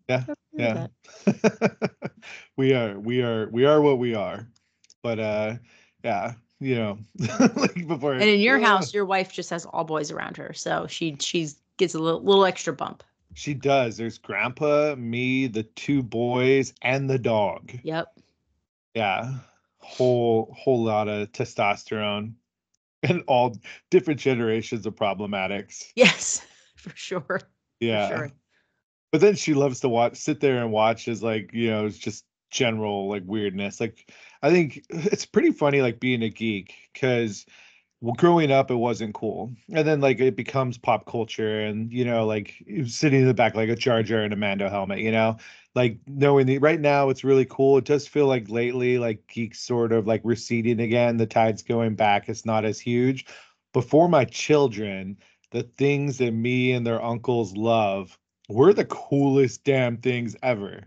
Speaker 1: yeah,
Speaker 2: I would agree with
Speaker 1: yeah.
Speaker 2: that.
Speaker 1: We are what we are. But yeah, like before.
Speaker 2: And in your house, your wife just has all boys around her, so she's gets a little extra bump.
Speaker 1: She does. There's Grandpa, me, the 2 boys, and the dog.
Speaker 2: Yep.
Speaker 1: Yeah, whole lot of testosterone and all different generations of problematics.
Speaker 2: Yes, for sure. For
Speaker 1: Yeah,
Speaker 2: sure.
Speaker 1: but then she loves to sit there and watch as like it's just general like weirdness. Like I think it's pretty funny like being a geek because well, growing up, it wasn't cool. And then like it becomes pop culture and like sitting in the back like a Jar Jar and a Mando helmet, like knowing that right now it's really cool. It does feel like lately, like geeks sort of like receding again. The tide's going back. It's not as huge. But for my children, the things that me and their uncles love were the coolest damn things ever.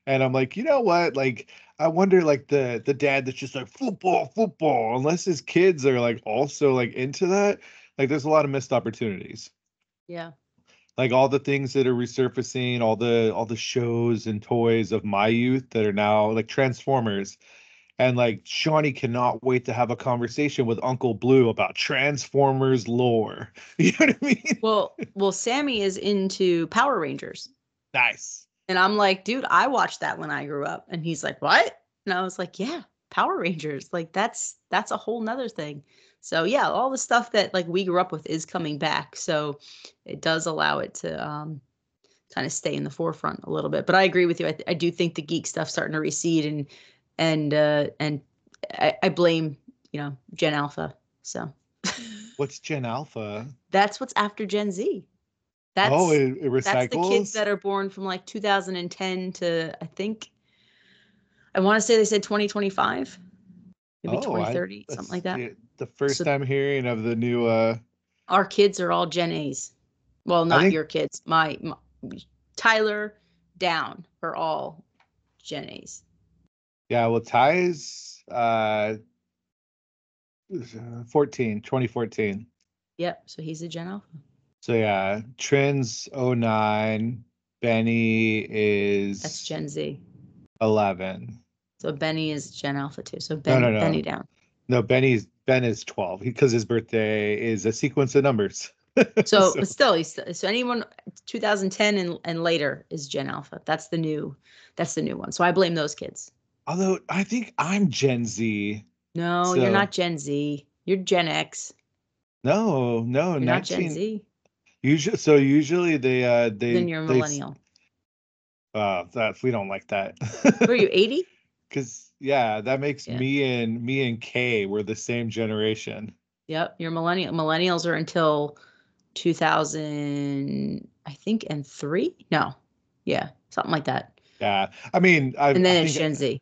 Speaker 1: And I'm like, you know what? Like I wonder, like the dad that's just like football, football, unless his kids are like also like into that, like there's a lot of missed opportunities.
Speaker 2: Yeah.
Speaker 1: Like all the things that are resurfacing, all the shows and toys of my youth that are now like Transformers. And like Shawnee cannot wait to have a conversation with Uncle Blue about Transformers lore. You know what I mean?
Speaker 2: Well, Sammy is into Power Rangers.
Speaker 1: Nice.
Speaker 2: And I'm like, dude, I watched that when I grew up. And he's like, what? And I was like, yeah, Power Rangers. Like that's a whole nother thing. So yeah, all the stuff that like we grew up with is coming back. So it does allow it to kind of stay in the forefront a little bit. But I agree with you. I do think the geek stuff's starting to recede, and I blame, Gen Alpha. So
Speaker 1: What's Gen Alpha?
Speaker 2: that's what's after Gen Z.
Speaker 1: Oh,
Speaker 2: That's
Speaker 1: it
Speaker 2: that's the kids
Speaker 1: recycles?
Speaker 2: that are born from like 2010 to I want to say they said 2025, maybe
Speaker 1: Oh,
Speaker 2: 2030, something
Speaker 1: that's
Speaker 2: like that.
Speaker 1: the first
Speaker 2: So
Speaker 1: time hearing of the new
Speaker 2: our kids are all Gen A's. Well,
Speaker 1: I
Speaker 2: not
Speaker 1: think
Speaker 2: your kids. My Tyler down are all Gen A's.
Speaker 1: yeah, well Ty's 2014.
Speaker 2: Yep. So he's a Gen Alpha.
Speaker 1: So yeah, Trins 09, Benny
Speaker 2: That's
Speaker 1: is
Speaker 2: Gen Z.
Speaker 1: 11.
Speaker 2: So Benny is Gen Alpha too. So
Speaker 1: No, no,
Speaker 2: Benny
Speaker 1: no.
Speaker 2: down.
Speaker 1: No, Ben is 12 because his birthday is a sequence of numbers.
Speaker 2: So,
Speaker 1: So,
Speaker 2: but still, so anyone 2010 and later is Gen Alpha. That's the new one. So I blame those kids.
Speaker 1: although I think I'm Gen Z.
Speaker 2: No, you're
Speaker 1: So
Speaker 2: not Gen Z. You're Gen X.
Speaker 1: no,
Speaker 2: You're not Gen
Speaker 1: 19
Speaker 2: Z.
Speaker 1: usually
Speaker 2: Then you're a
Speaker 1: they
Speaker 2: millennial.
Speaker 1: that we don't like that.
Speaker 2: Who are you, 80?
Speaker 1: Because yeah, that makes
Speaker 2: Yeah.
Speaker 1: me and Kay we're the same generation.
Speaker 2: Yep. You're millennial. Millennials are until 2000, I think, and 3. No. Yeah. Something like that.
Speaker 1: Yeah. I mean,
Speaker 2: And
Speaker 1: I
Speaker 2: then it's
Speaker 1: think
Speaker 2: Gen Z.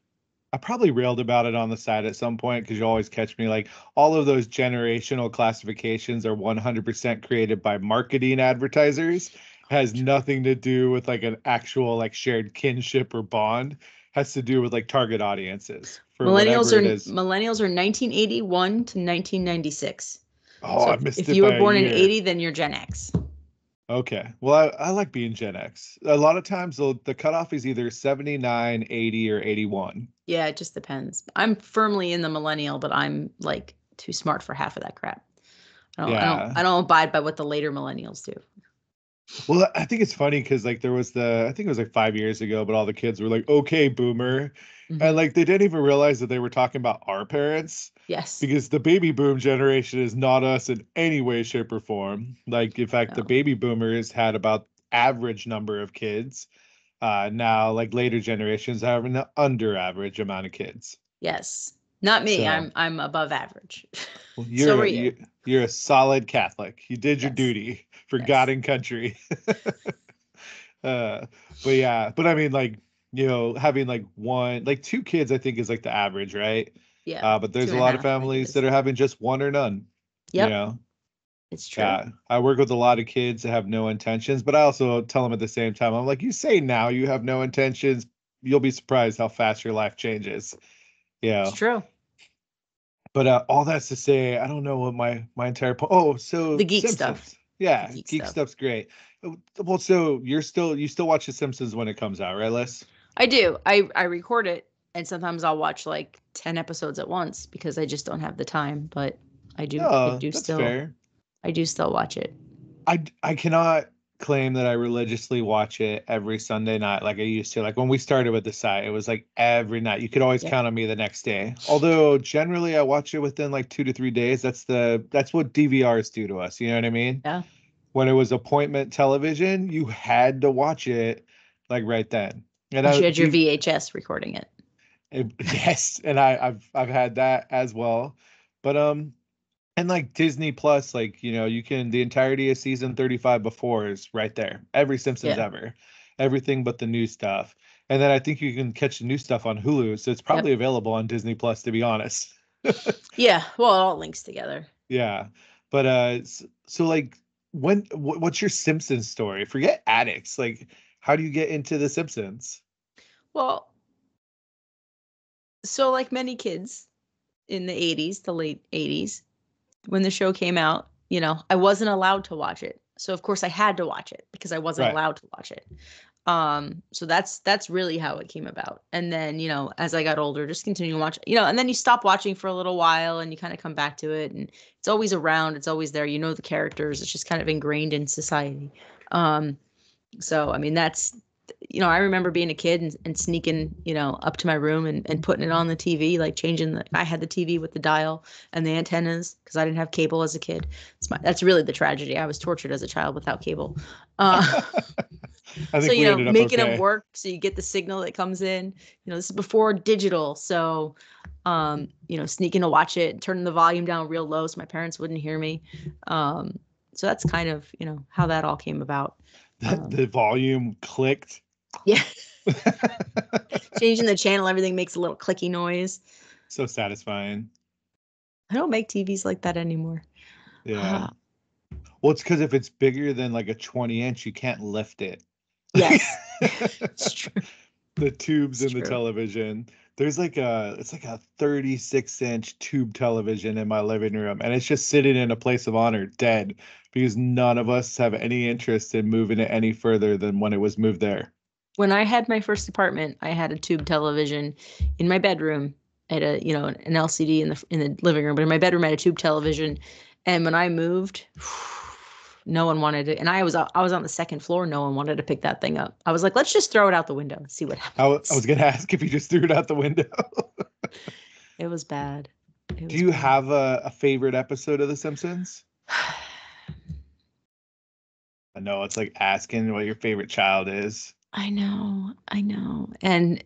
Speaker 1: I probably railed about it on the side at some point because you always catch me like all of those generational classifications are 100% created by marketing advertisers. Has nothing to do with like an actual like shared kinship or bond. Has to do with like target audiences for whatever it is.
Speaker 2: Millennials are 1981 to 1996.
Speaker 1: Oh,
Speaker 2: So
Speaker 1: I
Speaker 2: if,
Speaker 1: missed
Speaker 2: if
Speaker 1: it
Speaker 2: you were
Speaker 1: by a
Speaker 2: born in
Speaker 1: year.
Speaker 2: 80, then you're Gen X.
Speaker 1: Okay. Well, I like being Gen X. A lot of times the cutoff is either 79, 80, or 81.
Speaker 2: Yeah, it just depends. I'm firmly in the millennial, but I'm like too smart for half of that crap.
Speaker 1: Yeah.
Speaker 2: I don't abide by what the later millennials do.
Speaker 1: Well, I think it's funny because like there was I think it was like 5 years ago, but all the kids were like, "Okay, boomer," and
Speaker 2: Hmm.
Speaker 1: like they didn't even realize that they were talking about our parents
Speaker 2: Yes.
Speaker 1: because the baby boom generation is not us in any way, shape, or form. Like, in fact, the
Speaker 2: No.
Speaker 1: baby boomers had about average number of kids. Now, like later generations have an under average amount of kids.
Speaker 2: Yes. Not me.
Speaker 1: So
Speaker 2: I'm above average.
Speaker 1: well,
Speaker 2: So are you.
Speaker 1: you're a solid Catholic. You did your
Speaker 2: Yes.
Speaker 1: duty for God
Speaker 2: Yes.
Speaker 1: and country. Uh, but yeah, but I mean, like, having like one, like two kids, I think is like the average, right?
Speaker 2: Yeah.
Speaker 1: But
Speaker 2: Two
Speaker 1: there's a
Speaker 2: and a
Speaker 1: lot of
Speaker 2: half, I think it
Speaker 1: families that
Speaker 2: is.
Speaker 1: are having just one or none, you
Speaker 2: Yep.
Speaker 1: know?
Speaker 2: It's true.
Speaker 1: Yeah. I work with a lot of kids that have no intentions, but I also tell them at the same time, I'm like, you say now you have no intentions, you'll be surprised how fast your life changes.
Speaker 2: It's
Speaker 1: Yeah.
Speaker 2: true.
Speaker 1: But all that's to say, I don't know what my entire point. Oh, so
Speaker 2: The geek stuff.
Speaker 1: Simpsons.
Speaker 2: The
Speaker 1: Yeah,
Speaker 2: geek
Speaker 1: geek
Speaker 2: stuff.
Speaker 1: stuff's great. Well, so you still watch The Simpsons when it comes out, right, Les?
Speaker 2: I do. I record it, and sometimes I'll watch like 10 episodes at once because I just don't have the time, but
Speaker 1: Oh, that's fair.
Speaker 2: I do still watch it.
Speaker 1: I cannot claim that I religiously watch it every Sunday night like I used to. Like when we started with the site, it was like every night. You could always
Speaker 2: Yep.
Speaker 1: count on me the next day. Although generally I watch it within like 2 to 3 days. That's what DVRs do to us. You know what I mean?
Speaker 2: Yeah.
Speaker 1: When it was appointment television, you had to watch it like right then. And
Speaker 2: Unless you had your VHS recording it.
Speaker 1: yes, and I've had that as well. But and like Disney Plus, like, you can the entirety of season 35 before is right there. Every Simpsons
Speaker 2: Yeah.
Speaker 1: ever. Everything but the new stuff. And then I think you can catch the new stuff on Hulu, so it's probably
Speaker 2: Yep.
Speaker 1: available on Disney Plus to be honest.
Speaker 2: Yeah. Well, it all links together.
Speaker 1: Yeah. But so like what's your Simpsons story? Forget addicts. Like how do you get into the Simpsons?
Speaker 2: Well, so like many kids in the 80s, the late 80s, when the show came out, I wasn't allowed to watch it. So of course I had to watch it because I wasn't
Speaker 1: Right.
Speaker 2: allowed to watch it. So that's really how it came about. And then, as I got older, just continue to watch, and then you stop watching for a little while and you kind of come back to it, and it's always around, it's always there. The characters, it's just kind of ingrained in society. So I mean I remember being a kid and sneaking, up to my room and putting it on the TV, like I had the TV with the dial and the antennas because I didn't have cable as a kid. That's really the tragedy. I was tortured as a child without cable.
Speaker 1: I
Speaker 2: So,
Speaker 1: think we ended up
Speaker 2: making them
Speaker 1: okay.
Speaker 2: work so you get the signal that comes in. This is before digital. So, sneaking to watch it, turning the volume down real low so my parents wouldn't hear me. So that's kind of, how that all came about.
Speaker 1: The volume clicked.
Speaker 2: Yeah. Changing the channel, everything makes a little clicky noise.
Speaker 1: So satisfying.
Speaker 2: I don't make TVs like that anymore.
Speaker 1: Yeah. Well, it's because if it's bigger than like a 20-inch, you can't lift it.
Speaker 2: Yes. It's true.
Speaker 1: The tubes in the television. It's like a 36-inch tube television in my living room, and it's just sitting in a place of honor, dead, because none of us have any interest in moving it any further than when it was moved there.
Speaker 2: When I had my first apartment, I had a tube television in my bedroom. I had an LCD in the living room, but in my bedroom I had a tube television. And when I moved, no one wanted it. And I was on the second floor. No one wanted to pick that thing up. I was like, let's just throw it out the window and see what happens.
Speaker 1: I was going to ask if you just threw it out the window.
Speaker 2: It was bad.
Speaker 1: Do you have a favorite episode of The Simpsons? I know it's like asking what your favorite child is.
Speaker 2: I know. And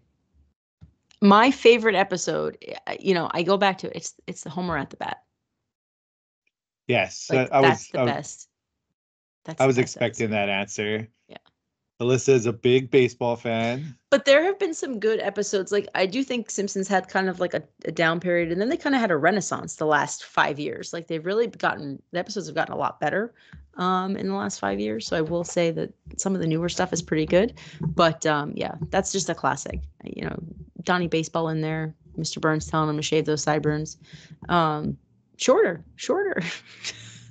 Speaker 2: my favorite episode, I go back to it's the Homer at the bat.
Speaker 1: Yes,
Speaker 2: that's the best.
Speaker 1: I was expecting that answer.
Speaker 2: Yeah.
Speaker 1: Alissa is a big baseball fan. But
Speaker 2: there have been some good episodes. Like, I do think Simpsons had kind of like a down period, and then they kind of had a renaissance the last 5 years. Like, the episodes have gotten a lot better in the last 5 years. So I will say that some of the newer stuff is pretty good. But yeah, that's just a classic. Donnie Baseball in there, Mr. Burns telling him to shave those sideburns. Shorter.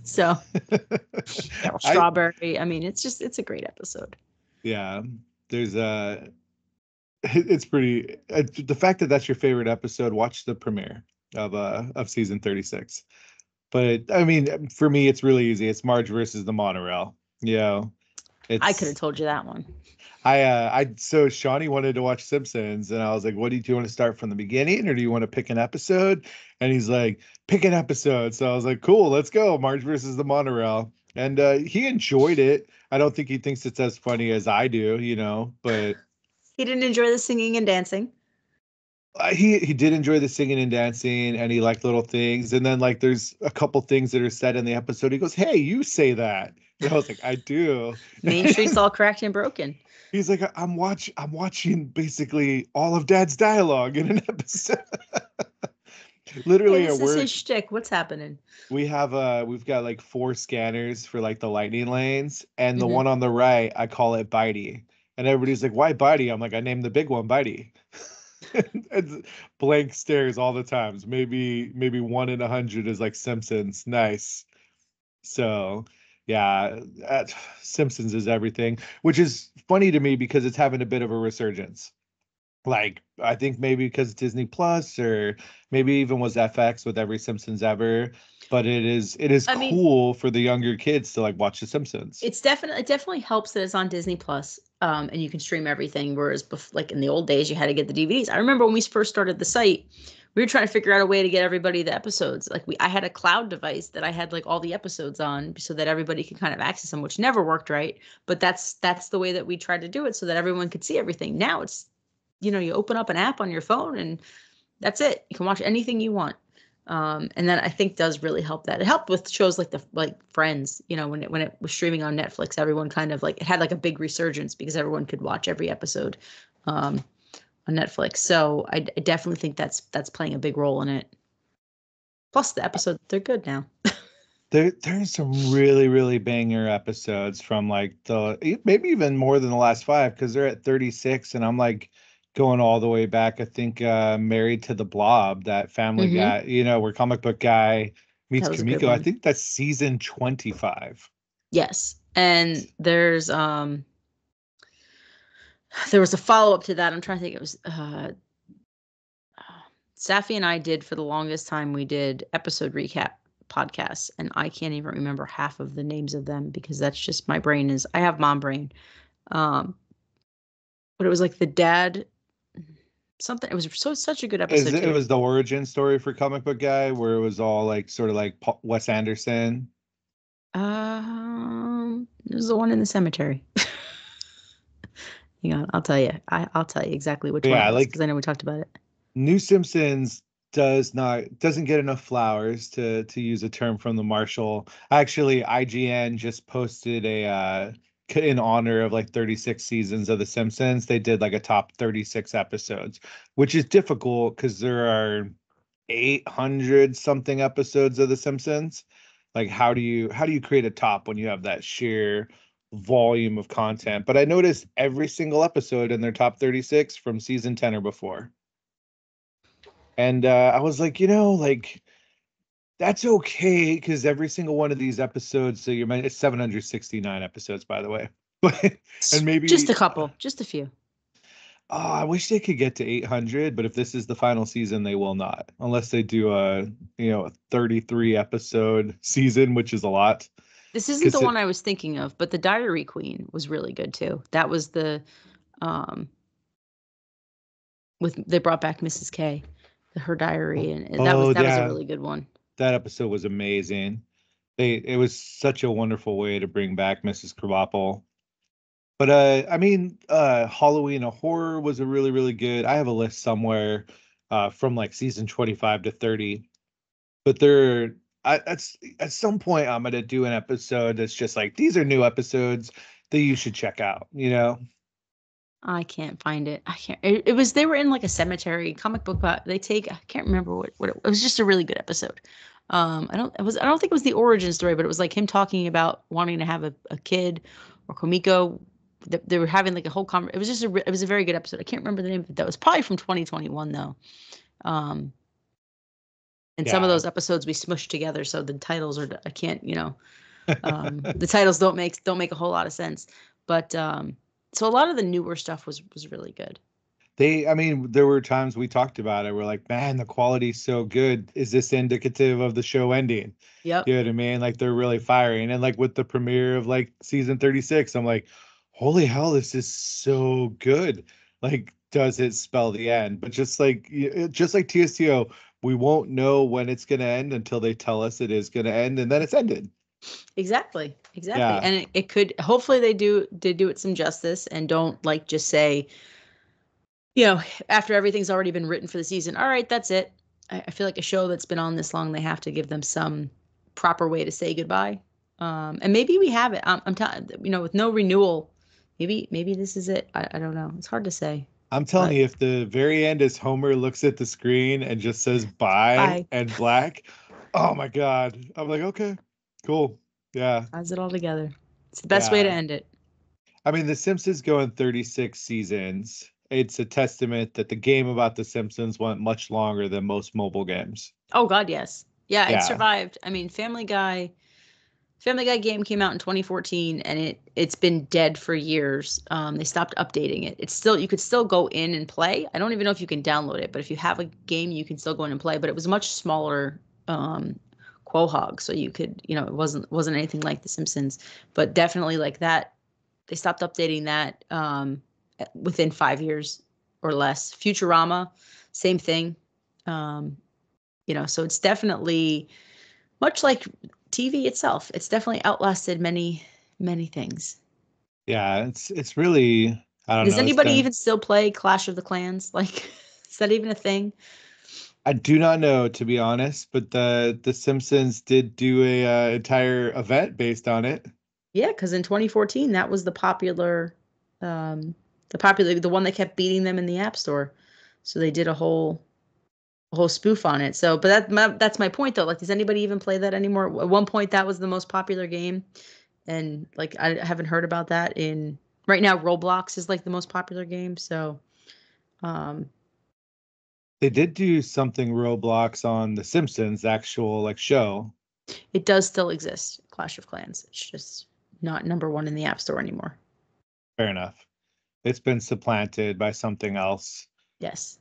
Speaker 2: So Strawberry. I mean, it's a great episode.
Speaker 1: Yeah, there's it's pretty. The fact that that's your favorite episode, watch the premiere of season 36. But I mean, for me, it's really easy. It's Marge versus the monorail.
Speaker 2: I could have told you that one.
Speaker 1: So Shawnee wanted to watch Simpsons, and I was like, "What do you want to start from the beginning, or do you want to pick an episode?" And he's like, "Pick an episode." So I was like, "Cool, let's go, Marge versus the monorail." And he enjoyed it. I don't think he thinks it's as funny as I do, but
Speaker 2: he didn't enjoy the singing and dancing.
Speaker 1: He did enjoy the singing and dancing, and he liked little things. And then like there's a couple things that are said in the episode. He goes, "Hey, you say that." And I was like, "I do."
Speaker 2: Main Street's all cracked and broken.
Speaker 1: He's like, I'm watching basically all of Dad's dialogue in an episode. Literally,
Speaker 2: this is his shtick. What's happening?
Speaker 1: We've got like 4 scanners for like the lightning lanes, and the one on the right, I call it Bitey. And everybody's like, "Why Bitey?" I'm like, "I named the big one Bitey." And blank stares all the times. Maybe 1 in 100 is like Simpsons. Nice. So yeah, Simpsons is everything, which is funny to me because it's having a bit of a resurgence. Like, I think maybe because Disney Plus, or maybe even was FX with every Simpsons ever. But it is cool for the younger kids to like watch the Simpsons.
Speaker 2: It definitely helps that it's on Disney Plus, and you can stream everything. Whereas like in the old days, you had to get the DVDs. I remember when we first started the site, we were trying to figure out a way to get everybody the episodes. Like I had a cloud device that I had like all the episodes on so that everybody could kind of access them, which never worked right. But that's the way that we tried to do it so that everyone could see everything. Now it's, you open up an app on your phone and that's it. You can watch anything you want. And that I think does really help that. It helped with shows like Friends, when it was streaming on Netflix, everyone kind of like, it had like a big resurgence because everyone could watch every episode on Netflix. So I definitely think that's playing a big role in it. Plus the episodes, they're good now.
Speaker 1: There's some really, really banger episodes from like maybe even more than the last 5, because they're at 36 and I'm like going all the way back. I think Married to the Blob, that Family Guy, where comic book guy meets Kamiko. I think that's season 25.
Speaker 2: Yes. And there was a follow-up to that. I'm trying to think. It was Safi and I did, for the longest time, we did episode recap podcasts, and I can't even remember half of the names of them because that's just, my brain I have mom brain. But it was like the dad something. It was such a good episode
Speaker 1: It
Speaker 2: too.
Speaker 1: was the origin story for Comic Book Guy, where it was all like sort of like Wes Anderson.
Speaker 2: It was the one in the cemetery. Hang on, I'll tell you. I'll tell you exactly which
Speaker 1: But
Speaker 2: one it
Speaker 1: yeah,
Speaker 2: was
Speaker 1: like
Speaker 2: because I know we talked about it.
Speaker 1: New Simpsons doesn't get enough flowers, to use a term from the Marshall. Actually, IGN just posted a in honor of like 36 seasons of The Simpsons. They did like a top 36 episodes, which is difficult because there are 800 something episodes of The Simpsons. Like how do you create a top when you have that sheer volume of content? But I noticed every single episode in their top 36 from season 10 or before. And I was like, like that's okay because every single one of these episodes, so it's 769 episodes, by the way. But and
Speaker 2: Just
Speaker 1: maybe
Speaker 2: a couple, just a few.
Speaker 1: I wish they could get to 800, but if this is the final season, they will not, unless they do a 33 episode season, which is a lot.
Speaker 2: This isn't the
Speaker 1: Because
Speaker 2: one I was thinking of, but the Diary Queen was really good too. That was the um with they brought back Mrs. K, her diary, and
Speaker 1: oh
Speaker 2: that was a
Speaker 1: yeah,
Speaker 2: really good one.
Speaker 1: that episode was amazing. It was such a wonderful way to bring back Mrs. Krabappel. But I mean, Halloween a Horror was a really, really good. I have a list somewhere from like season 25 to 30. But at some point I'm gonna do an episode that's just like these are new episodes that you should check out.
Speaker 2: I can't find it. I can't. It was they were in like a cemetery comic book. They take. I can't remember what it was. Just a really good episode. I don't think it was the origin story, but it was like him talking about wanting to have a kid, or Komiko. They were having like a whole It was just it was a very good episode. I can't remember the name of it. That was probably from 2021 though. Um, and some of
Speaker 1: Yeah.
Speaker 2: those episodes we smushed together, so the titles are I can't the titles don't make a whole lot of sense. But so a lot of the newer stuff was really good.
Speaker 1: I mean, there were times we talked about it. We're like, man, the quality's so good. Is this indicative of the show ending?
Speaker 2: Yep.
Speaker 1: You know what I mean? Like they're really firing. And like with the premiere of like season 36, I'm like, holy hell, this is so good. Like, does it spell the end? But just like TSTO, we won't know when it's gonna end until they tell us it is gonna end, and then it's ended.
Speaker 2: Exactly.
Speaker 1: Yeah.
Speaker 2: And it could hopefully they do it some justice and don't like just say, after everything's already been written for the season, all right, that's it. I feel like a show that's been on this long, they have to give them some proper way to say goodbye. And maybe we have it. I'm telling with no renewal, maybe this is it. I don't know. It's hard to say.
Speaker 1: I'm telling
Speaker 2: But
Speaker 1: you, if the very end is Homer looks at the screen and just says bye
Speaker 2: bye.
Speaker 1: and black, oh my God. I'm like, okay, cool. Yeah.
Speaker 2: Ties it all together. It's the best way to
Speaker 1: Yeah.
Speaker 2: end it.
Speaker 1: I mean, The Simpsons going 36 seasons. It's a testament that the game about The Simpsons went much longer than most mobile games.
Speaker 2: Oh God, yes. Yeah, it
Speaker 1: Yeah.
Speaker 2: survived. I mean, Family Guy game came out in 2014 and it's been dead for years. They stopped updating it. You could still go in and play. I don't even know if you can download it, but if you have a game, you can still go in and play. But it was a much smaller quahog, so you could, it wasn't anything like The Simpsons, but definitely like that. They stopped updating that within 5 years or less. Futurama, same thing. So it's definitely much like TV itself. It's definitely outlasted many, many things.
Speaker 1: Yeah. It's really, I don't
Speaker 2: Does
Speaker 1: know. It's
Speaker 2: anybody
Speaker 1: kind of,
Speaker 2: even still play Clash of the Clans? Like, is that even a thing?
Speaker 1: I do not know, to be honest, but the Simpsons did do a entire event based on it.
Speaker 2: Yeah, because in 2014, that was um, the one that kept beating them in the App Store. So they did a whole spoof on it. So, but that's my point though. Like, does anybody even play that anymore? At one point, that was the most popular game, and like I haven't heard about that in right now. Roblox is like the most popular game. So, um,
Speaker 1: They did do something Roblox on The Simpsons actual like show.
Speaker 2: it does still exist, Clash of Clans. It's just not number one in the App Store anymore.
Speaker 1: Fair enough. It's been supplanted by something else.
Speaker 2: Yes.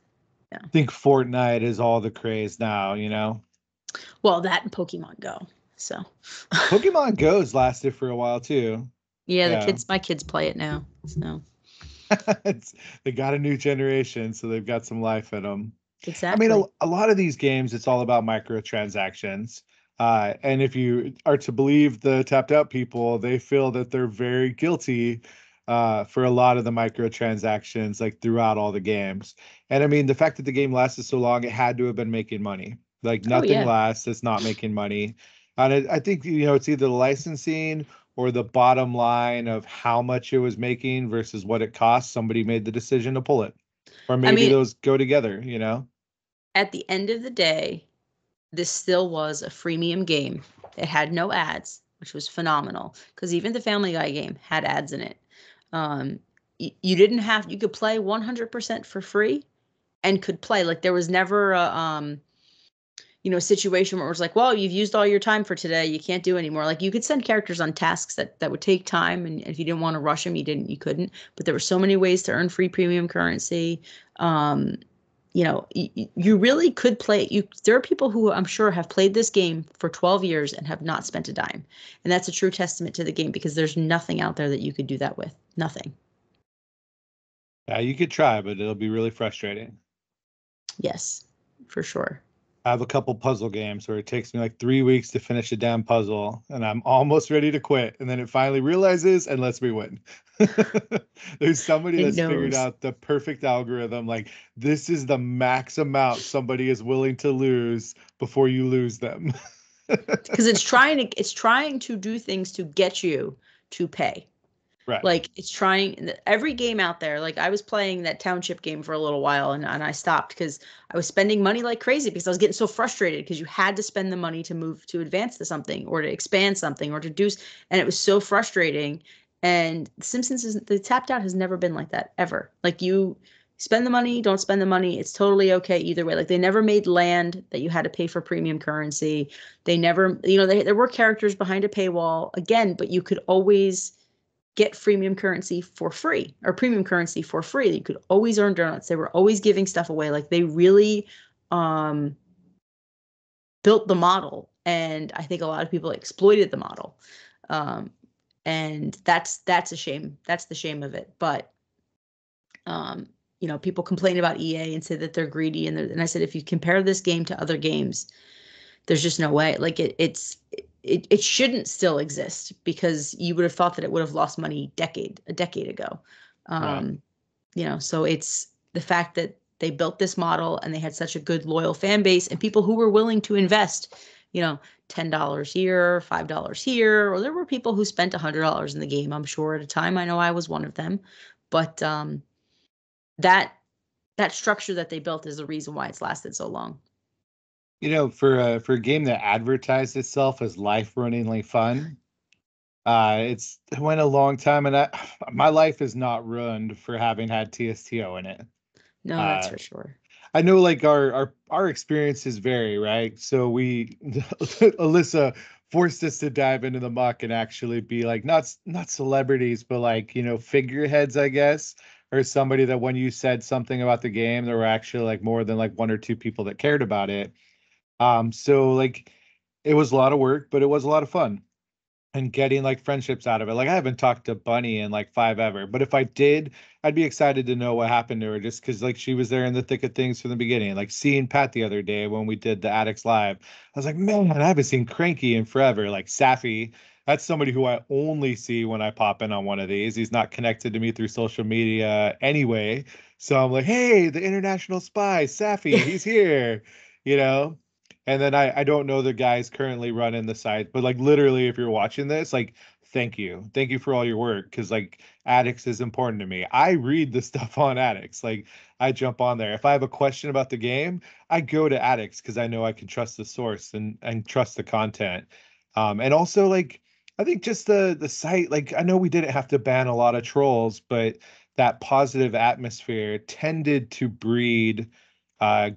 Speaker 2: Yeah.
Speaker 1: I think Fortnite is all the craze now.
Speaker 2: Well, that and Pokemon Go. So,
Speaker 1: Pokemon Go's lasted for a while too.
Speaker 2: yeah,
Speaker 1: Yeah.
Speaker 2: my kids play it now. So,
Speaker 1: They got a new generation, so they've got some life in them. I mean,
Speaker 2: Exactly.
Speaker 1: a lot of these games, it's all about microtransactions. And if you are to believe the tapped out people, they feel that they're very guilty for a lot of the microtransactions, like throughout all the games. And I mean, the fact that the game lasted so long, it had to have been making money. Like
Speaker 2: Oh
Speaker 1: nothing
Speaker 2: yeah.
Speaker 1: lasts that's not making money. And I think, it's either the licensing or the bottom line of how much it was making versus what it cost. Somebody made the decision to pull it. Or
Speaker 2: I
Speaker 1: maybe
Speaker 2: mean,
Speaker 1: those go together.
Speaker 2: at the end of the day, this still was a freemium game. It had no ads, which was phenomenal because even the Family Guy game had ads in it. You didn't have, you could play 100% for free and could play. Like there was never a, situation where it was like, well, you've used all your time for today. You can't do anymore. Like you could send characters on tasks that would take time. And if you didn't want to rush them, you couldn't. But there were so many ways to earn free premium currency. Um, you really could play. There are people who I'm sure have played this game for 12 years and have not spent a dime. And that's a true testament to the game because there's nothing out there that you could do that with. Nothing.
Speaker 1: Yeah, you could try, but it'll be really frustrating.
Speaker 2: Yes, for sure.
Speaker 1: I have a couple puzzle games where it takes me like 3 weeks to finish a damn puzzle, and I'm almost ready to quit. And then it finally realizes and lets me win. There's somebody
Speaker 2: It
Speaker 1: that's figured
Speaker 2: knows.
Speaker 1: out the perfect algorithm. Like, this is the max amount somebody is willing to lose before you lose them.
Speaker 2: Because it's trying to do things to get you to pay.
Speaker 1: Right.
Speaker 2: Like it's trying every game out there. Like I was playing that township game for a little while and I stopped because I was spending money like crazy because I was getting so frustrated because you had to spend the money to move to advance to something or to expand something or to do and it was so frustrating. And Simpsons is the tapped out has never been like that ever. Like you spend the money, don't spend the money. It's totally okay either way. Like they never made land that you had to pay for premium currency. They never, there were characters behind a paywall again, but you could always get freemium currency for free or premium currency for free. You could always earn donuts. They were always giving stuff away. Like they really um, built the model, and I think a lot of people exploited the model, um, and that's a shame. That's the shame of it. But um, people complain about EA and say that they're greedy, and I said if you compare this game to other games, there's just no way. Like it shouldn't still exist because you would have thought that it would have lost money a decade ago.
Speaker 1: Right.
Speaker 2: So it's the fact that they built this model and they had such a good loyal fan base and people who were willing to invest, $10 here, $5 here, or there were people who spent $100 in the game, I'm sure at a time. I know I was one of them, but that that structure that they built is the reason why it's lasted so long.
Speaker 1: For a game that advertised itself as life-runningly fun, it went a long time, and my life is not ruined for having had TSTO in it.
Speaker 2: No, that's
Speaker 1: Uh,
Speaker 2: for sure.
Speaker 1: I know like our experiences vary, right? So Alissa forced us to dive into the muck and actually be like not celebrities, but like, figureheads, I guess, or somebody that when you said something about the game, there were actually like more than like one or two people that cared about it. So like it was a lot of work, but it was a lot of fun and getting like friendships out of it. Like I haven't talked to Bunny in like 5 ever, but if I did, I'd be excited to know what happened to her just because like she was there in the thick of things from the beginning. Like seeing Pat the other day when we did the Addicts Live, I was like, man, I haven't seen Cranky in forever. Like Safi, that's somebody who I only see when I pop in on one of these. He's not connected to me through social media anyway. So I'm like, hey, the international spy, Safi, he's here, you know? And then I don't know the guys currently running the site, but like literally, if you're watching this, like thank you for all your work because like Addicts is important to me. I read the stuff on Addicts, like I jump on there. If I have a question about the game, I go to Addicts because I know I can trust the source and trust the content. And also like I think just the site, like I know we didn't have to ban a lot of trolls, but that positive atmosphere tended to breed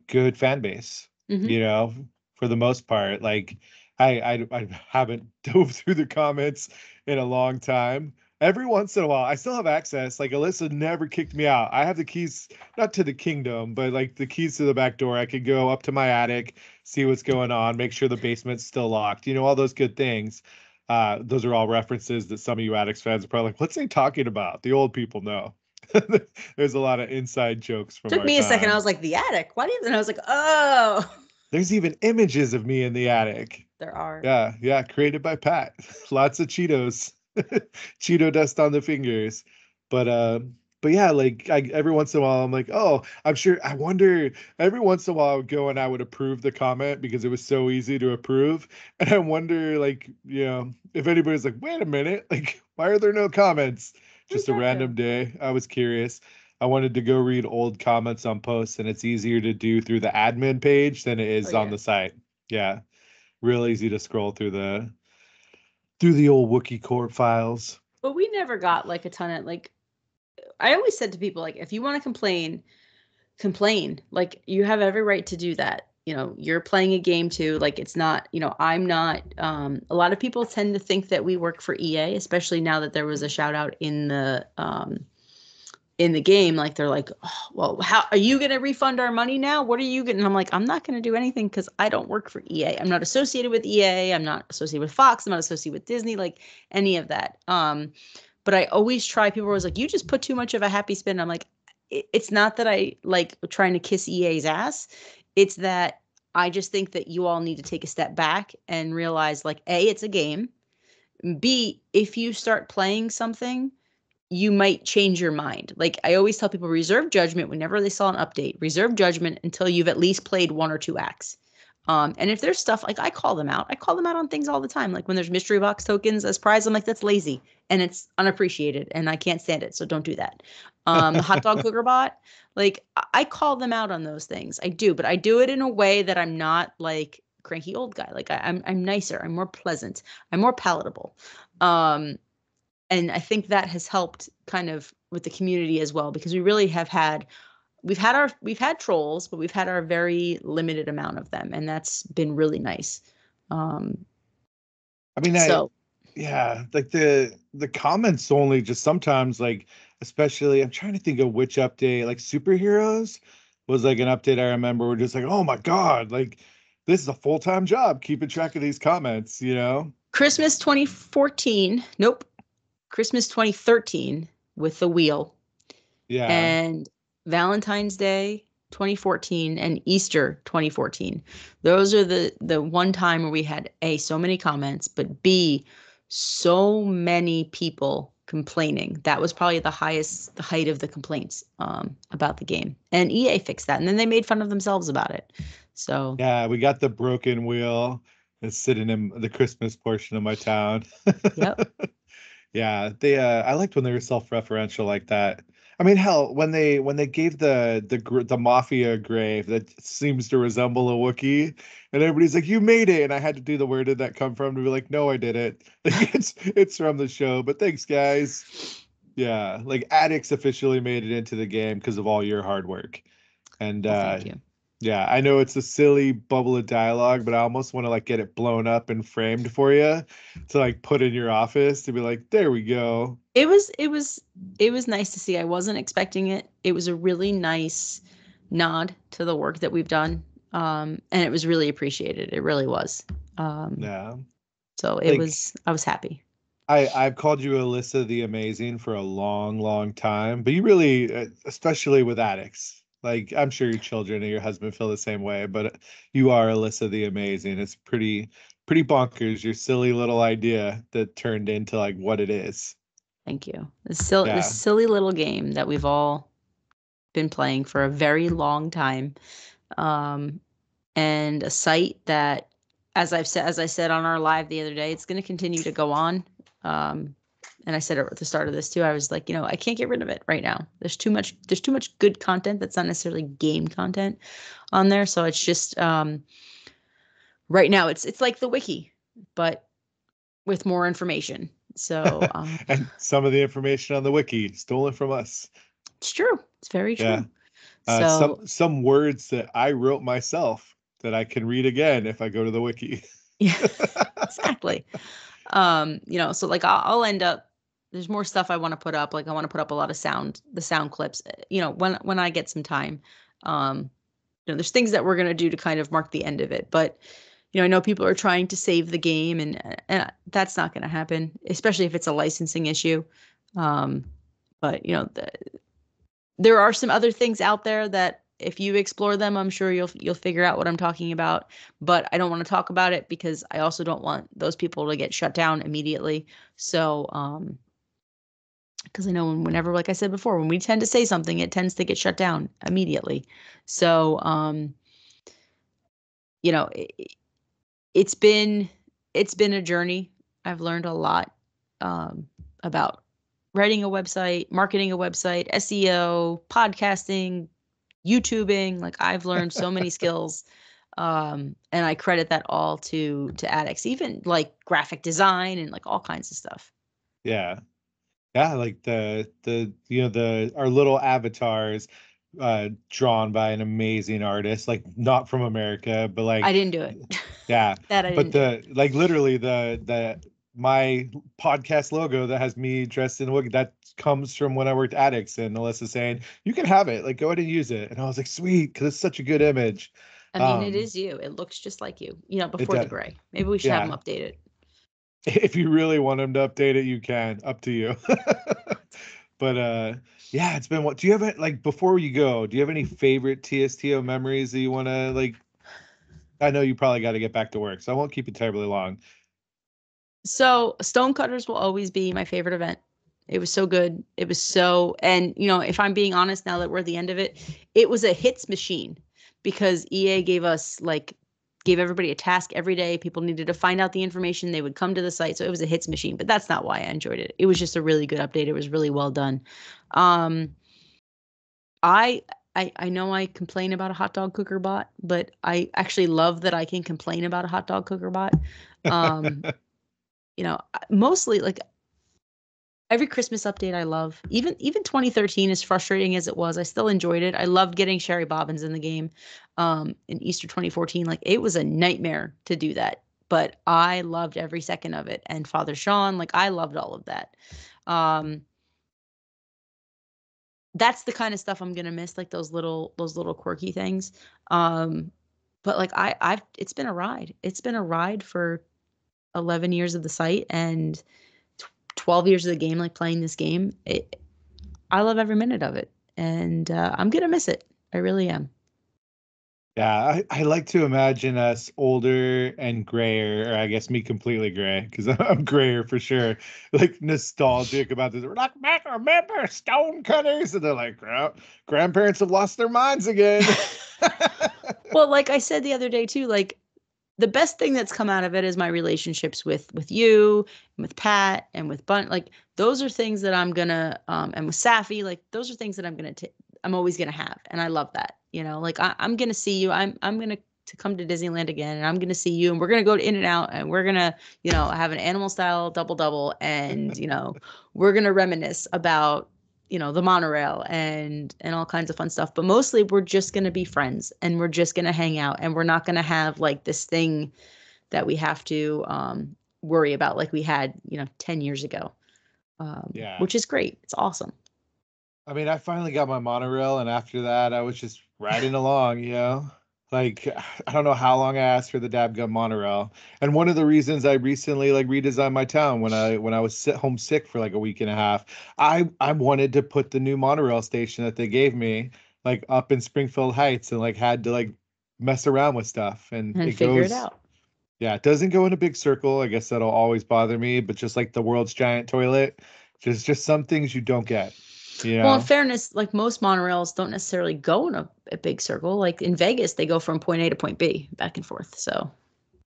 Speaker 1: good fan base.
Speaker 2: Hmm.
Speaker 1: You know, for the most part. Like I haven't dove through the comments in a long time. Every once in a while, I still have access. Like Alissa never kicked me out. I have the keys, not to the kingdom, but like the keys to the back door. I could go up to my attic, see what's going on, make sure the basement's still locked. All those good things. Those are all references that some of you Addicts fans are probably like, what's he talking about? The old people know. There's a lot of inside jokes from
Speaker 2: Took
Speaker 1: our
Speaker 2: me a second. I
Speaker 1: time.
Speaker 2: was like, the attic? Why do you? And I was like, oh,
Speaker 1: There's even images of me in the attic.
Speaker 2: there are.
Speaker 1: Yeah, created by Pat. Lots of Cheetos, Cheeto dust on the fingers. But yeah, like every once in a while, I'm like, oh, I'm sure. I wonder. Every once in a while, I would go and I would approve the comment because it was so easy to approve, and I wonder, like, if anybody's like, wait a minute, like, why are there no comments?
Speaker 2: Who's
Speaker 1: Just a
Speaker 2: that
Speaker 1: random day. I was curious. I wanted to go read old comments on posts, and it's easier to do through the admin page than it
Speaker 2: Oh,
Speaker 1: is on
Speaker 2: yeah.
Speaker 1: the site. Yeah, real easy to scroll through the old Wookiee court files.
Speaker 2: But we never got like a ton of like. I always said to people, like, if you want to complain. Like, you have every right to do that. You're playing a game too. Like, it's not, I'm not, a lot of people tend to think that we work for EA, especially now that there was a shout out in the game. Like, they're like, oh, well, how are you going to refund our money now? What are you getting? I'm like, I'm not going to do anything because I don't work for EA. I'm not associated with EA. I'm not associated with Fox. I'm not associated with Disney, like any of that. But I always try, people were always like, you just put too much of a happy spin. I'm like, it's not that I like trying to kiss EA's ass. It's that I just think that you all need to take a step back and realize, like, A, it's a game. B, if you start playing something, you might change your mind. Like, I always tell people, reserve judgment whenever they saw an update. Reserve judgment until you've at least played 1 or 2 acts. And if there's stuff, like, I call them out. I call them out on things all the time. Like, when there's mystery box tokens as prize, I'm like, that's lazy and it's unappreciated and I can't stand it. So don't do that. The hot dog cooker bot, like, I call them out on those things. I do, but I do it in a way that I'm not like cranky old guy. Like, I'm nicer. I'm more pleasant. I'm more palatable. And I think that has helped kind of with the community as well, because we really we've had trolls, but we've had our very limited amount of them, and that's been really nice.
Speaker 1: I mean,
Speaker 2: So
Speaker 1: yeah, like the comments only just sometimes, like, especially I'm trying to think of which update, like superheroes was like an update I remember. We're just like, oh my God, like this is a full-time job keeping track of these comments.
Speaker 2: Christmas 2014, nope, Christmas 2013 with the wheel,
Speaker 1: Yeah.
Speaker 2: and Valentine's Day 2014 and Easter 2014. Those are the one time where we had so many comments, but B, so many people complaining. That was probably the height of the complaints about the game. And EA fixed that, and then they made fun of themselves about it. So
Speaker 1: Yeah, we got the broken wheel that's sitting in the Christmas portion of my town.
Speaker 2: yep.
Speaker 1: Yeah, I liked when they were self-referential like that. I mean, hell, when they gave the mafia grave that seems to resemble a Wookiee, and everybody's like, "You made it," and I had to do the "Where did that come from?" to be like, "No, I didn't." Like, it's from the show, but thanks, guys. Yeah, like Addicts officially made it into the game because of all your hard work, and
Speaker 2: Well, thank you.
Speaker 1: yeah, I know it's a silly bubble of dialogue, but I almost want to like get it blown up and framed for you to like put in your office to be like, there we go.
Speaker 2: It was nice to see. I wasn't expecting it. It was a really nice nod to the work that we've done. And it was really appreciated. It really was.
Speaker 1: Yeah.
Speaker 2: So
Speaker 1: Like
Speaker 2: I was happy.
Speaker 1: I've called you Alissa the Amazing for a long, long time, but you really, especially with Addicts, like I'm sure your children and your husband feel the same way, but you are Alissa the Amazing. It's pretty bonkers, your silly little idea that turned into like what it is.
Speaker 2: Thank you. This
Speaker 1: Yeah.
Speaker 2: silly little game that we've all been playing for a very long time. Um, and a site that, as I said on our live the other day, it's going to continue to go on. And I said it at the start of this too. I was like, I can't get rid of it right now. There's too much good content that's not necessarily game content on there. So it's just right now it's like the wiki, but with more information. So
Speaker 1: And some of the information on the wiki stolen from us.
Speaker 2: it's true. It's very
Speaker 1: Yeah.
Speaker 2: true. So
Speaker 1: Some words that I wrote myself that I can read again if I go to the wiki.
Speaker 2: yeah, exactly. So like I'll end up, there's more stuff I want to put up. Like, I want to put up a lot of the sound clips, when I get some time. There's things that we're going to do to kind of mark the end of it, but I know people are trying to save the game, and that's not going to happen, especially if it's a licensing issue. But There are some other things out there that if you explore them, I'm sure you'll figure out what I'm talking about. But I don't want to talk about it because I also don't want those people to get shut down immediately. So, because I know whenever, like I said before, when we tend to say something, it tends to get shut down immediately. So, you know, it's been a journey. I've learned a lot about writing a website, marketing a website, SEO, podcasting, YouTubing. Like I've learned so many skills. And I credit that all to Addicts, even like graphic design and like all kinds of stuff.
Speaker 1: Yeah. Yeah, like our little avatars drawn by an amazing artist, like not from America, but
Speaker 2: I
Speaker 1: like
Speaker 2: didn't do it.
Speaker 1: yeah.
Speaker 2: That I
Speaker 1: But
Speaker 2: didn't do.
Speaker 1: like literally my podcast logo that has me dressed in a Wookiee, that comes from when I worked at Addicts, and Alissa saying, you can have it, like go ahead and use it. And I was like, sweet, because it's such a good image.
Speaker 2: I mean, it is you. It looks just like you,
Speaker 1: It
Speaker 2: before the
Speaker 1: does.
Speaker 2: gray. Maybe we should have them
Speaker 1: Yeah.
Speaker 2: updated.
Speaker 1: If you really want them to update it, you can. Up to you. But yeah, it's been what do you have like before you go, do you have any favorite TSTO memories that you want to like? I know you probably got to get back to work, so I won't keep you terribly long.
Speaker 2: So Stonecutters will always be my favorite event. It was so good. It was so, and if I'm being honest, now that we're at the end of it, it was a hits machine because EA gave everybody a task every day. People needed to find out the information. They would come to the site. So it was a hits machine, but that's not why I enjoyed it. It was just a really good update. It was really well done. Um, I I know I complain about a hot dog cooker bot, but I actually love that I can complain about a hot dog cooker bot. Um, mostly like every Christmas update I love. Even 2013, as frustrating as it was, I still enjoyed it. I loved getting Sherry Bobbins in the game. In Easter 2014, like it was a nightmare to do that, but I loved every second of it. And Father Sean, like I loved all of that. Um, that's the kind of stuff I'm gonna miss, like those little quirky things. Um, but like I've it's been a ride. It's been a ride for 11 years of the site and 12 years of the game, like playing this game. I love every minute of it, and I'm gonna miss it. I really am.
Speaker 1: Yeah, I like to imagine us older and grayer, or I guess me completely gray, because I'm grayer for sure. Like nostalgic about this. We're like, man, remember Stonecutters? And they're like, grandparents have lost their minds again.
Speaker 2: Well, like I said the other day too, like the best thing that's come out of it is my relationships with you and with Pat and with Bunt. Like those are things that I'm gonna and with Safi, like those are things that I'm always gonna have. And I love that. Like I'm gonna see you. I'm gonna to come to Disneyland again and I'm gonna see you and we're gonna go to In and Out and we're gonna, have an animal style double double and we're gonna reminisce about the monorail and all kinds of fun stuff. But mostly we're just going to be friends and we're just going to hang out and we're not going to have like this thing that we have to worry about like we had, 10 years ago,
Speaker 1: Yeah.
Speaker 2: which is great. It's awesome.
Speaker 1: I mean, I finally got my monorail, and after that, I was just riding along. Like, I don't know how long I asked for the dadgum monorail. And one of the reasons I recently like redesigned my town when I was homesick for like a week and a half, I wanted to put the new monorail station that they gave me like up in Springfield Heights, and like had to like mess around with stuff. And
Speaker 2: And
Speaker 1: it
Speaker 2: figure it
Speaker 1: goes,
Speaker 2: out.
Speaker 1: yeah, it doesn't go in a big circle. I guess that'll always bother me, but just like the world's giant toilet, just some things you don't get, you
Speaker 2: Well, in
Speaker 1: know?
Speaker 2: fairness, like most monorails don't necessarily go in a big circle. Like in Vegas, they go from point A to point B back and forth. So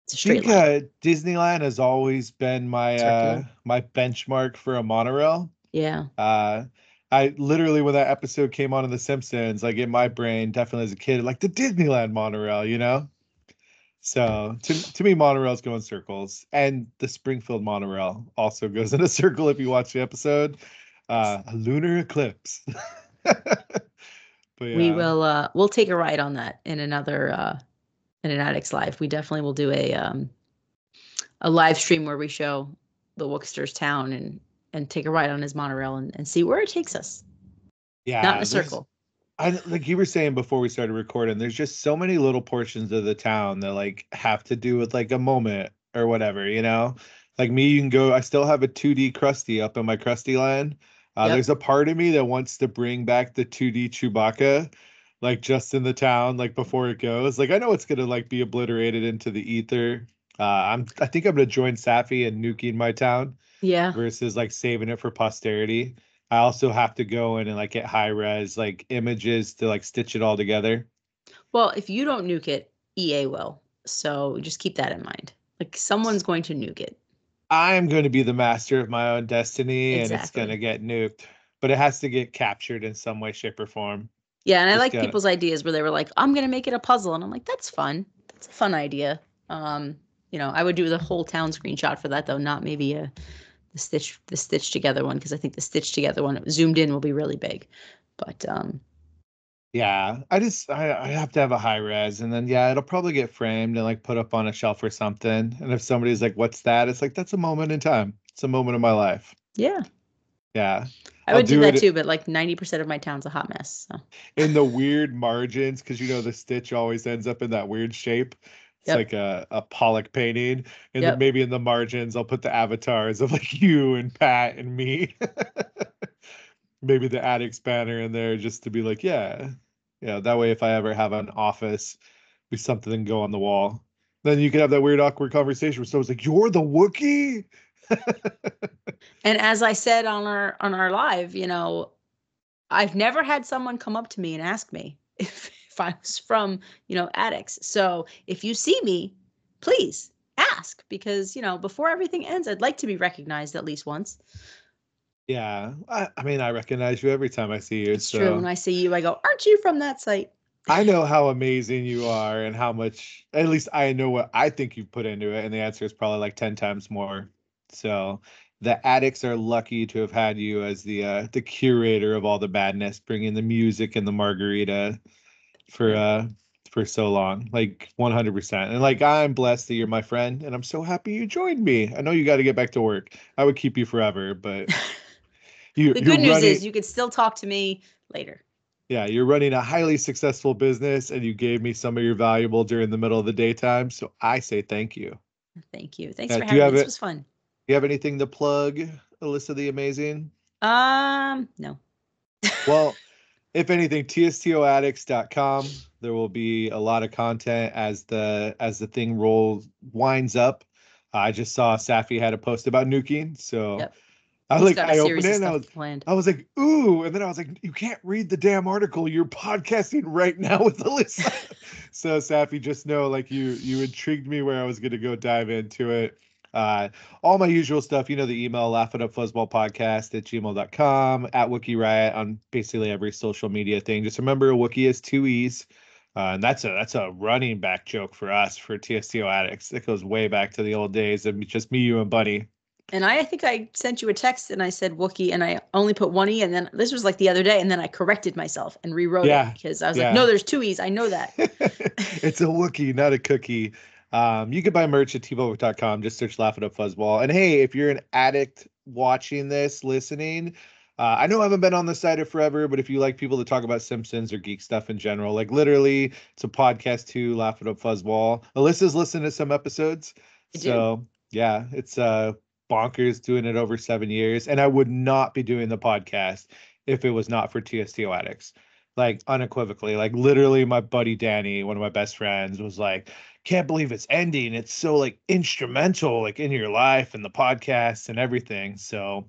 Speaker 2: it's a
Speaker 1: I
Speaker 2: straight
Speaker 1: think
Speaker 2: line,
Speaker 1: Disneyland has always been
Speaker 2: circular.
Speaker 1: my benchmark for a monorail.
Speaker 2: Yeah.
Speaker 1: Uh I literally when that episode came on in The Simpsons, like in my brain, definitely as a kid, like the Disneyland monorail. So to me, monorails go in circles, and the Springfield monorail also goes in a circle if you watch the episode. A lunar eclipse. But
Speaker 2: We
Speaker 1: yeah.
Speaker 2: will we'll take a ride on that in another in an Addicts Live. We definitely will do a live stream where we show the Wookster's town and take a ride on his monorail and see where it takes us. Not in
Speaker 1: Yeah,
Speaker 2: a circle.
Speaker 1: I like you were saying before we started recording, there's just so many little portions of the town that like have to do with like a moment or whatever. Like me, you can go, I still have a 2D Krusty up in my Krusty line. There's a part of me that wants to bring back the 2D Chewbacca, like just in the town, like before it goes. Like I know it's gonna like be obliterated into the ether. I think I'm gonna join Safi and nuking my town
Speaker 2: Yeah.
Speaker 1: versus like saving it for posterity. I also have to go in and like get high res like images to like stitch it all together.
Speaker 2: Well, if you don't nuke it, EA will. So just keep that in mind. Like someone's going to nuke it.
Speaker 1: I'm going to be the master of my own destiny and it's going to
Speaker 2: Exactly.
Speaker 1: get nuked, but it has to get captured in some way, shape, or form.
Speaker 2: Yeah, and I
Speaker 1: Just
Speaker 2: like
Speaker 1: gotta,
Speaker 2: people's ideas where they were like, "I'm gonna make it a puzzle," and I'm like, "That's fun. That's a fun idea." I would do the whole town screenshot for that though, not maybe the stitch together one because I think the stitch together one zoomed in will be really big. But
Speaker 1: yeah, I have to have a high res and then, yeah, it'll probably get framed and like put up on a shelf or something. And if somebody's like, what's that? It's like, that's a moment in time. It's a moment of my life.
Speaker 2: yeah,
Speaker 1: Yeah.
Speaker 2: I
Speaker 1: I'll
Speaker 2: would do
Speaker 1: do
Speaker 2: that
Speaker 1: it
Speaker 2: too. But like 90% of my town's a hot mess. So
Speaker 1: in the weird margins because the stitch always ends up in that weird shape. It's
Speaker 2: yep,
Speaker 1: like a Pollock painting. And then
Speaker 2: yep.
Speaker 1: maybe in the margins, I'll put the avatars of like you and Pat and me. Maybe the Addicts banner in there just to be like, yeah. Yeah. That way, if I ever have an office, be something go on the wall. Then you can have that weird, awkward conversation where someone's like, you're the Wookiee?
Speaker 2: And as I said on our live, I've never had someone come up to me and ask me if I was from, addicts. So if you see me, please ask because, before everything ends, I'd like to be recognized at least once.
Speaker 1: Yeah. I mean, I recognize you every time I see you.
Speaker 2: It's true. When
Speaker 1: So
Speaker 2: I see you, I go, "Aren't you from that site?"
Speaker 1: I know how amazing you are and how much, at least I know what I think you've put into it. And the answer is probably like 10 times more. So the Addicts are lucky to have had you as the curator of all the badness, bringing the music and the margarita for for so long, like 100%. And like I'm blessed that you're my friend, and I'm so happy you joined me. I know you got to get back to work. I would keep you forever, but
Speaker 2: The
Speaker 1: you're
Speaker 2: good news
Speaker 1: running.
Speaker 2: is you could still talk to me later.
Speaker 1: Yeah, you're running a highly successful business, and you gave me some of your valuable during the middle of the daytime. So I say thank you.
Speaker 2: Thank you. Thanks
Speaker 1: Yeah,
Speaker 2: for
Speaker 1: do you
Speaker 2: having me.
Speaker 1: have
Speaker 2: This
Speaker 1: it?
Speaker 2: was fun.
Speaker 1: Do you have anything to plug, Alyssa the Amazing?
Speaker 2: No.
Speaker 1: Well, if anything, TSTOaddicts.com. There will be a lot of content as the thing rolls winds up. I just saw Safi had a post about nuking, so
Speaker 2: Yep. He's got a
Speaker 1: I opened
Speaker 2: series
Speaker 1: it
Speaker 2: of
Speaker 1: and
Speaker 2: stuff planned.
Speaker 1: I was like, ooh, and then I was like, you can't read the damn article. You're podcasting right now with Alyssa. So Safi, just know like you intrigued me where I was gonna go dive into it. All my usual stuff, the email laughitupfuzzballpodcast@gmail.com, at Wookiee Riot on basically every social media thing. Just remember Wookiee is two E's. And that's a running back joke for us for TSTO Addicts. It goes way back to the old days of just me, you, and Bunny.
Speaker 2: And I think I sent you a text and I said Wookiee and I only put one E and then this was like the other day and then I corrected myself and rewrote it
Speaker 1: Yeah,
Speaker 2: because I was like, no,
Speaker 1: yeah.
Speaker 2: there's two E's. I know that.
Speaker 1: It's a Wookiee, not a cookie. You can buy merch at tpublic.com. Just search Laugh It Up Fuzzball. And hey, if you're an addict watching this, listening, I know I haven't been on the site of forever, but if you like people to talk about Simpsons or geek stuff in general, like literally, it's a podcast too, Laugh It Up Fuzzball. Alyssa's listened to some episodes.
Speaker 2: I do.
Speaker 1: So yeah, it's bonkers doing it over 7 years. And I would not be doing the podcast if it was not for TSTO Addicts. Like unequivocally, like literally my buddy Danny, one of my best friends, was like, can't believe it's ending. It's so like instrumental, like in your life and the podcast and everything. So,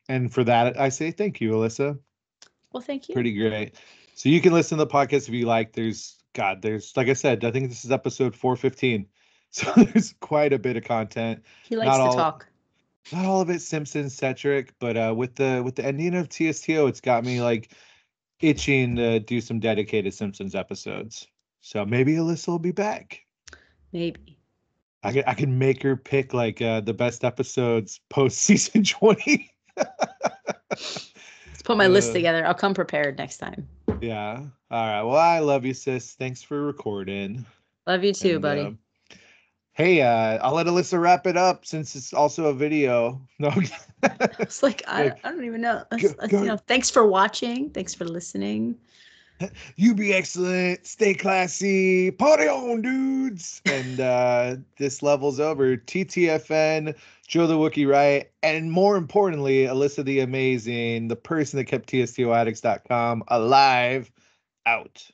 Speaker 1: and for that, I say thank you, Alyssa.
Speaker 2: Well, thank you.
Speaker 1: Pretty great. So you can listen to the podcast if you like. There's like I said, I think this is episode 415. So there's quite a bit of content.
Speaker 2: He likes
Speaker 1: Not
Speaker 2: to
Speaker 1: all
Speaker 2: talk.
Speaker 1: not all of it Simpsons centric, but with the ending of TSTO, it's got me like itching to do some dedicated Simpsons episodes. So maybe Alyssa will be back.
Speaker 2: Maybe.
Speaker 1: I can make her pick like the best episodes post season 20.
Speaker 2: Let's put my list
Speaker 1: uh,
Speaker 2: together. I'll come prepared next time.
Speaker 1: yeah. All right. Well, I love you, sis. Thanks for recording.
Speaker 2: Love you too,
Speaker 1: And
Speaker 2: buddy.
Speaker 1: hey, I'll let Alyssa wrap it up since it's also a video. No,
Speaker 2: It's like I
Speaker 1: like
Speaker 2: don't even know.
Speaker 1: go, go.
Speaker 2: Thanks for watching. Thanks for listening.
Speaker 1: You be excellent, stay classy, party on, dudes. And this level's over. TTFN, Joe the Wookiee Right, and more importantly, Alissa the Amazing, the person that kept TSTOaddicts.com alive, out.